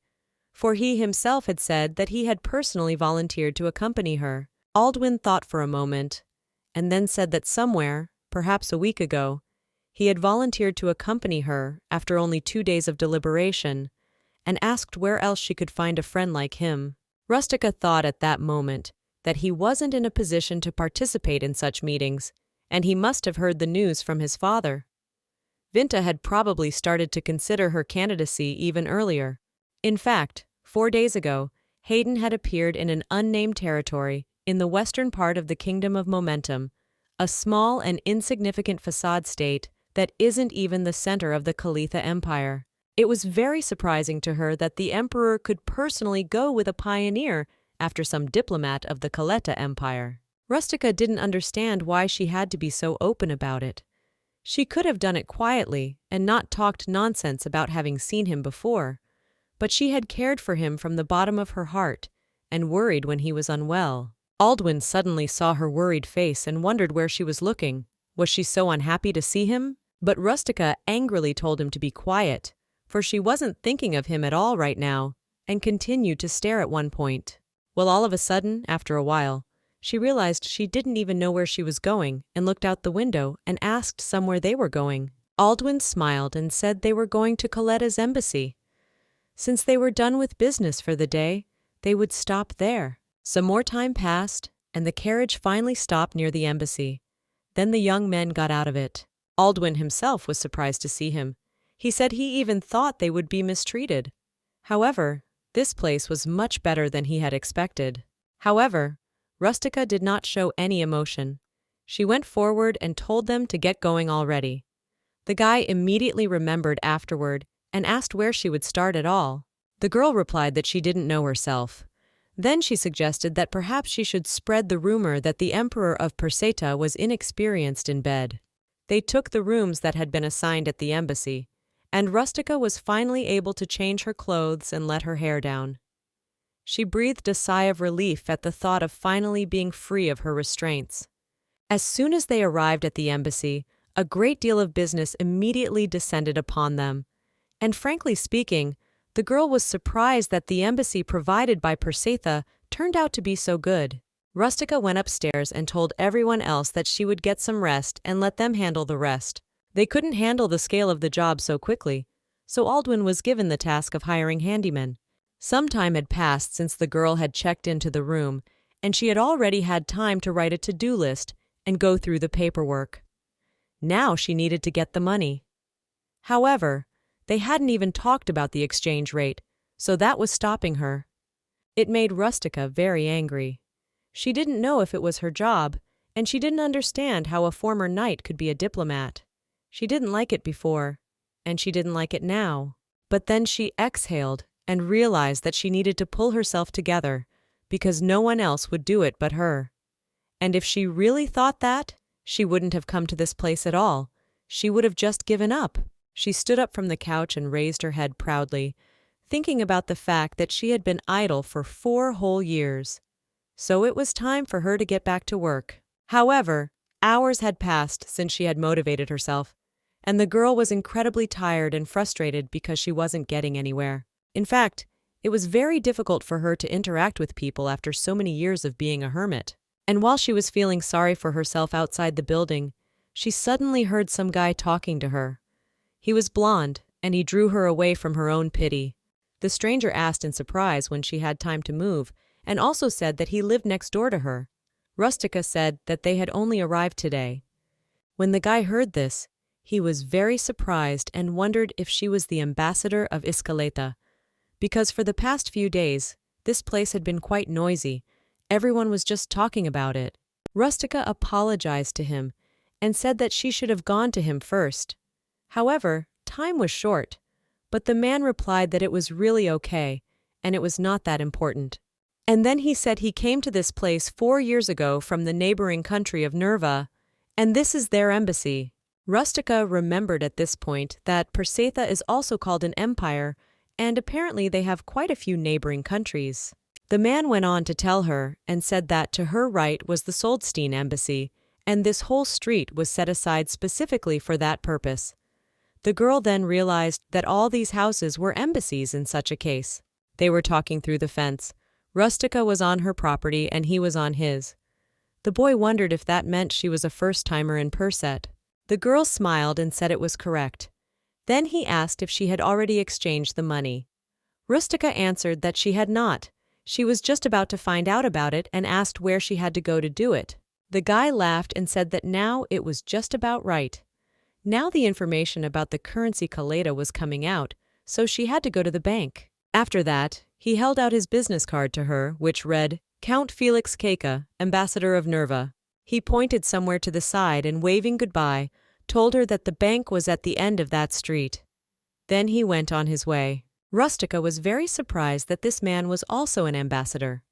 for he himself had said that he had personally volunteered to accompany her. Aldwin thought for a moment, and then said that somewhere, perhaps a week ago, he had volunteered to accompany her after only 2 days of deliberation, and asked where else she could find a friend like him. Rustica thought at that moment that he wasn't in a position to participate in such meetings, and he must have heard the news from his father. Vinta had probably started to consider her candidacy even earlier. In fact, 4 days ago, Hayden had appeared in an unnamed territory in the western part of the Kingdom of Momentum, a small and insignificant facade state that isn't even the center of the Keta Empire. It was very surprising to her that the emperor could personally go with a pioneer after some diplomat of the Keta Empire. Rustica didn't understand why she had to be so open about it. She could have done it quietly and not talked nonsense about having seen him before, but she had cared for him from the bottom of her heart and worried when he was unwell. Aldwin suddenly saw her worried face and wondered where she was looking. Was she so unhappy to see him? But Rustica angrily told him to be quiet, for she wasn't thinking of him at all right now, and continued to stare at one point. Well, all of a sudden, after a while, she realized she didn't even know where she was going and looked out the window and asked some where they were going. Aldwin smiled and said they were going to Keta's embassy. Since they were done with business for the day, they would stop there. Some more time passed, and the carriage finally stopped near the embassy. Then the young men got out of it. Aldwin himself was surprised to see him. He said he even thought they would be mistreated. However, this place was much better than he had expected. However, Rustica did not show any emotion. She went forward and told them to get going already. The guy immediately remembered afterward and asked where she would start at all. The girl replied that she didn't know herself. Then she suggested that perhaps she should spread the rumor that the Emperor of Perseta was inexperienced in bed. They took the rooms that had been assigned at the embassy, and Rustica was finally able to change her clothes and let her hair down. She breathed a sigh of relief at the thought of finally being free of her restraints. As soon as they arrived at the embassy, a great deal of business immediately descended upon them. And frankly speaking, the girl was surprised that the embassy provided by Persetha turned out to be so good. Rustica went upstairs and told everyone else that she would get some rest and let them handle the rest. They couldn't handle the scale of the job so quickly, so Aldwin was given the task of hiring handymen. Some time had passed since the girl had checked into the room, and she had already had time to write a to-do list and go through the paperwork. Now she needed to get the money. However, they hadn't even talked about the exchange rate, so that was stopping her. It made Rustica very angry. She didn't know if it was her job, and she didn't understand how a former knight could be a diplomat. She didn't like it before, and she didn't like it now. But then she exhaled and realized that she needed to pull herself together, because no one else would do it but her. And if she really thought that, she wouldn't have come to this place at all. She would have just given up. She stood up from the couch and raised her head proudly, thinking about the fact that she had been idle for 4 whole years. So it was time for her to get back to work. However, hours had passed since she had motivated herself, and the girl was incredibly tired and frustrated because she wasn't getting anywhere. In fact, it was very difficult for her to interact with people after so many years of being a hermit. And while she was feeling sorry for herself outside the building, she suddenly heard some guy talking to her. He was blonde, and he drew her away from her own pity. The stranger asked in surprise when she had time to move, and also said that he lived next door to her. Rustica said that they had only arrived today. When the guy heard this, he was very surprised and wondered if she was the ambassador of Iscaleta, because for the past few days, this place had been quite noisy. Everyone was just talking about it. Rustica apologized to him and said that she should have gone to him first. However, time was short, but the man replied that it was really okay, and it was not that important. And then he said he came to this place 4 years ago from the neighboring country of Nerva, and this is their embassy. Rustica remembered at this point that Persetha is also called an empire, and apparently they have quite a few neighboring countries. The man went on to tell her and said that to her right was the Soldstein embassy, and this whole street was set aside specifically for that purpose. The girl then realized that all these houses were embassies in such a case. They were talking through the fence. Rustica was on her property and he was on his. The boy wondered if that meant she was a first-timer in Perset. The girl smiled and said it was correct. Then he asked if she had already exchanged the money. Rustica answered that she had not. She was just about to find out about it and asked where she had to go to do it. The guy laughed and said that now it was just about right. Now the information about the currency Keta was coming out, so she had to go to the bank. After that, he held out his business card to her, which read, Count Felix Keka, Ambassador of Nerva. He pointed somewhere to the side and, waving goodbye, told her that the bank was at the end of that street. Then he went on his way. Rustica was very surprised that this man was also an ambassador.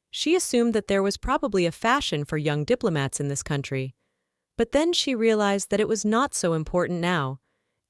She assumed that there was probably a fashion for young diplomats in this country, but then she realized that it was not so important now,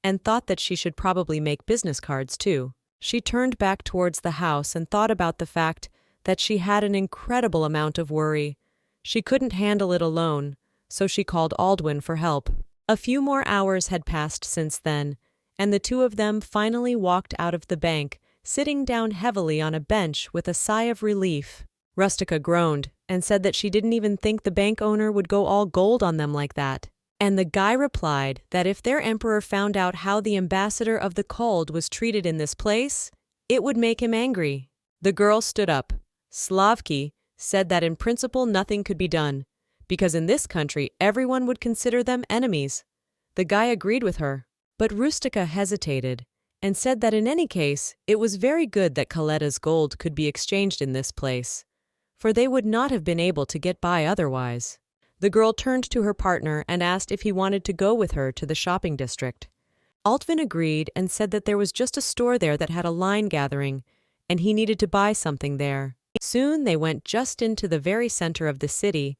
and thought that she should probably make business cards too. She turned back towards the house and thought about the fact that she had an incredible amount of worry. She couldn't handle it alone, so she called Aldwin for help. A few more hours had passed since then, and the two of them finally walked out of the bank, sitting down heavily on a bench with a sigh of relief. Rustica groaned and said that she didn't even think the bank owner would go all gold on them like that. And the guy replied that if their emperor found out how the ambassador of the cold was treated in this place, it would make him angry. The girl stood up. Slavki said that in principle nothing could be done, because in this country everyone would consider them enemies. The guy agreed with her, but Rustica hesitated and said that in any case it was very good that Keta's gold could be exchanged in this place, for they would not have been able to get by otherwise. The girl turned to her partner and asked if he wanted to go with her to the shopping district. Aldwin agreed and said that there was just a store there that had a line gathering, and he needed to buy something there. Soon they went just into the very center of the city,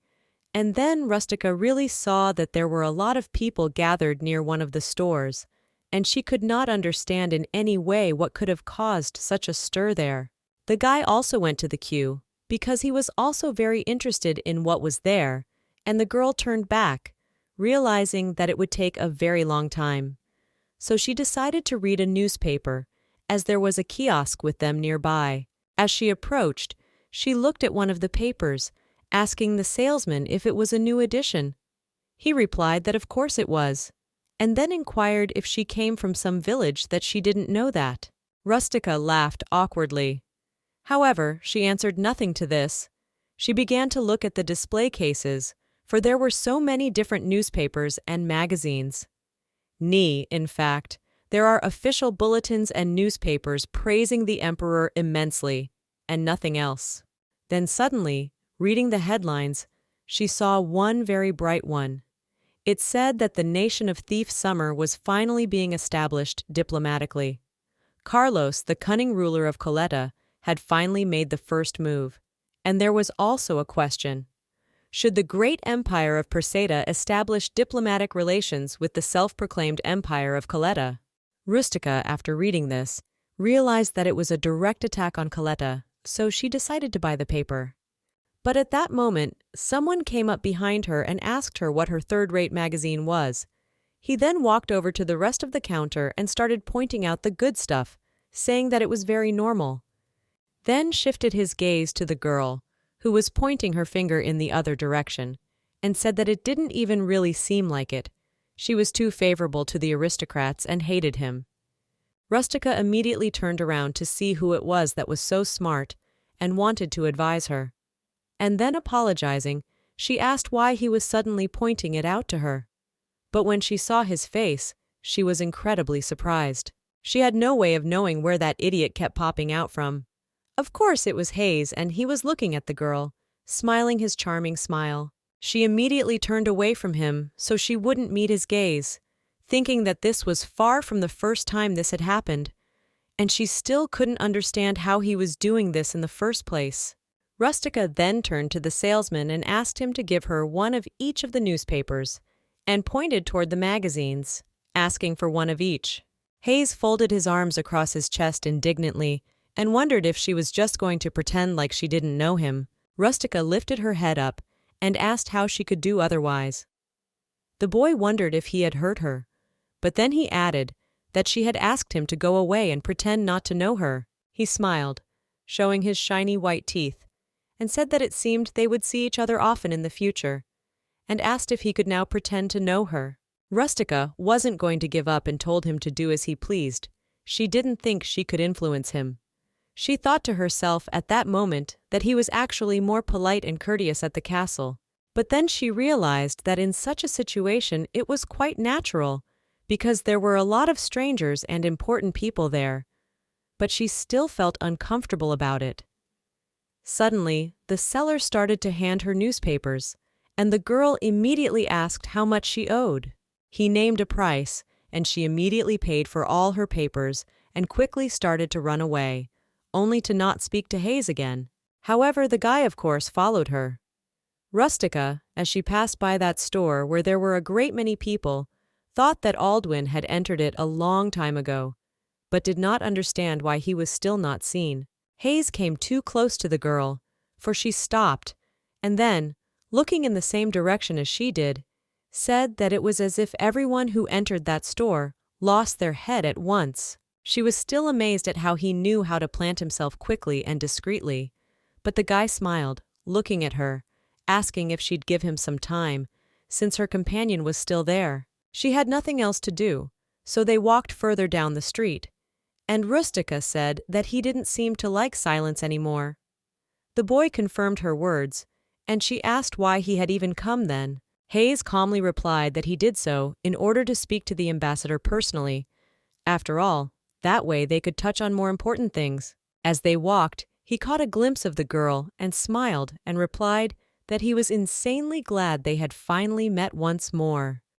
and then Rustica really saw that there were a lot of people gathered near one of the stores, and she could not understand in any way what could have caused such a stir there. The guy also went to the queue, because he was also very interested in what was there, and the girl turned back, realizing that it would take a very long time. so she decided to read a newspaper, as there was a kiosk with them nearby. As she approached, she looked at one of the papers, asking the salesman if it was a new edition. He replied that of course it was, and then inquired if she came from some village that she didn't know that. Rustica laughed awkwardly. However, she answered nothing to this. She began to look at the display cases, for there were so many different newspapers and magazines. In fact, there are official bulletins and newspapers praising the emperor immensely, and nothing else. Then suddenly, reading the headlines, she saw one very bright one. It said that the nation of Thief Summer was finally being established diplomatically. Carlos, the cunning ruler of Keta, had finally made the first move. And there was also a question. Should the great empire of Perset establish diplomatic relations with the self-proclaimed empire of Keta? Rustica, after reading this, realized that it was a direct attack on Keta, so she decided to buy the paper. But at that moment, someone came up behind her and asked her what her third-rate magazine was. He then walked over to the rest of the counter and started pointing out the good stuff, saying that it was very normal. Then shifted his gaze to the girl, who was pointing her finger in the other direction, and said that it didn't even really seem like it. She was too favorable to the aristocrats and hated him. Rustica immediately turned around to see who it was that was so smart and wanted to advise her. And then apologizing, she asked why he was suddenly pointing it out to her. But when she saw his face, she was incredibly surprised. She had no way of knowing where that idiot kept popping out from. Of course it was Hayes, and he was looking at the girl, smiling his charming smile. She immediately turned away from him so she wouldn't meet his gaze, thinking that this was far from the first time this had happened, and she still couldn't understand how he was doing this in the first place. Rustica then turned to the salesman and asked him to give her one of each of the newspapers, and pointed toward the magazines, asking for one of each. Hayes folded his arms across his chest indignantly and wondered if she was just going to pretend like she didn't know him. Rustica lifted her head up and asked how she could do otherwise. The boy wondered if he had hurt her, but then he added that she had asked him to go away and pretend not to know her. He smiled, showing his shiny white teeth, and said that it seemed they would see each other often in the future, and asked if he could now pretend to know her. Rustica wasn't going to give up and told him to do as he pleased. She didn't think she could influence him. She thought to herself at that moment that he was actually more polite and courteous at the castle. But then she realized that in such a situation it was quite natural, because there were a lot of strangers and important people there. But she still felt uncomfortable about it. Suddenly, the seller started to hand her newspapers, and the girl immediately asked how much she owed. He named a price, and she immediately paid for all her papers and quickly started to run away, only to not speak to Hayes again. However, the guy, of course, followed her. Rustica, as she passed by that store where there were a great many people, thought that Aldwin had entered it a long time ago, but did not understand why he was still not seen. Hayes came too close to the girl, for she stopped, and then, looking in the same direction as she did, said that it was as if everyone who entered that store lost their head at once. She was still amazed at how he knew how to plant himself quickly and discreetly, but the guy smiled, looking at her, asking if she'd give him some time, since her companion was still there. She had nothing else to do, so they walked further down the street, and Rustica said that he didn't seem to like silence anymore. The boy confirmed her words, and she asked why he had even come then. Hayes calmly replied that he did so in order to speak to the ambassador personally. After all, that way they could touch on more important things. As they walked, he caught a glimpse of the girl and smiled and replied that he was insanely glad they had finally met once more.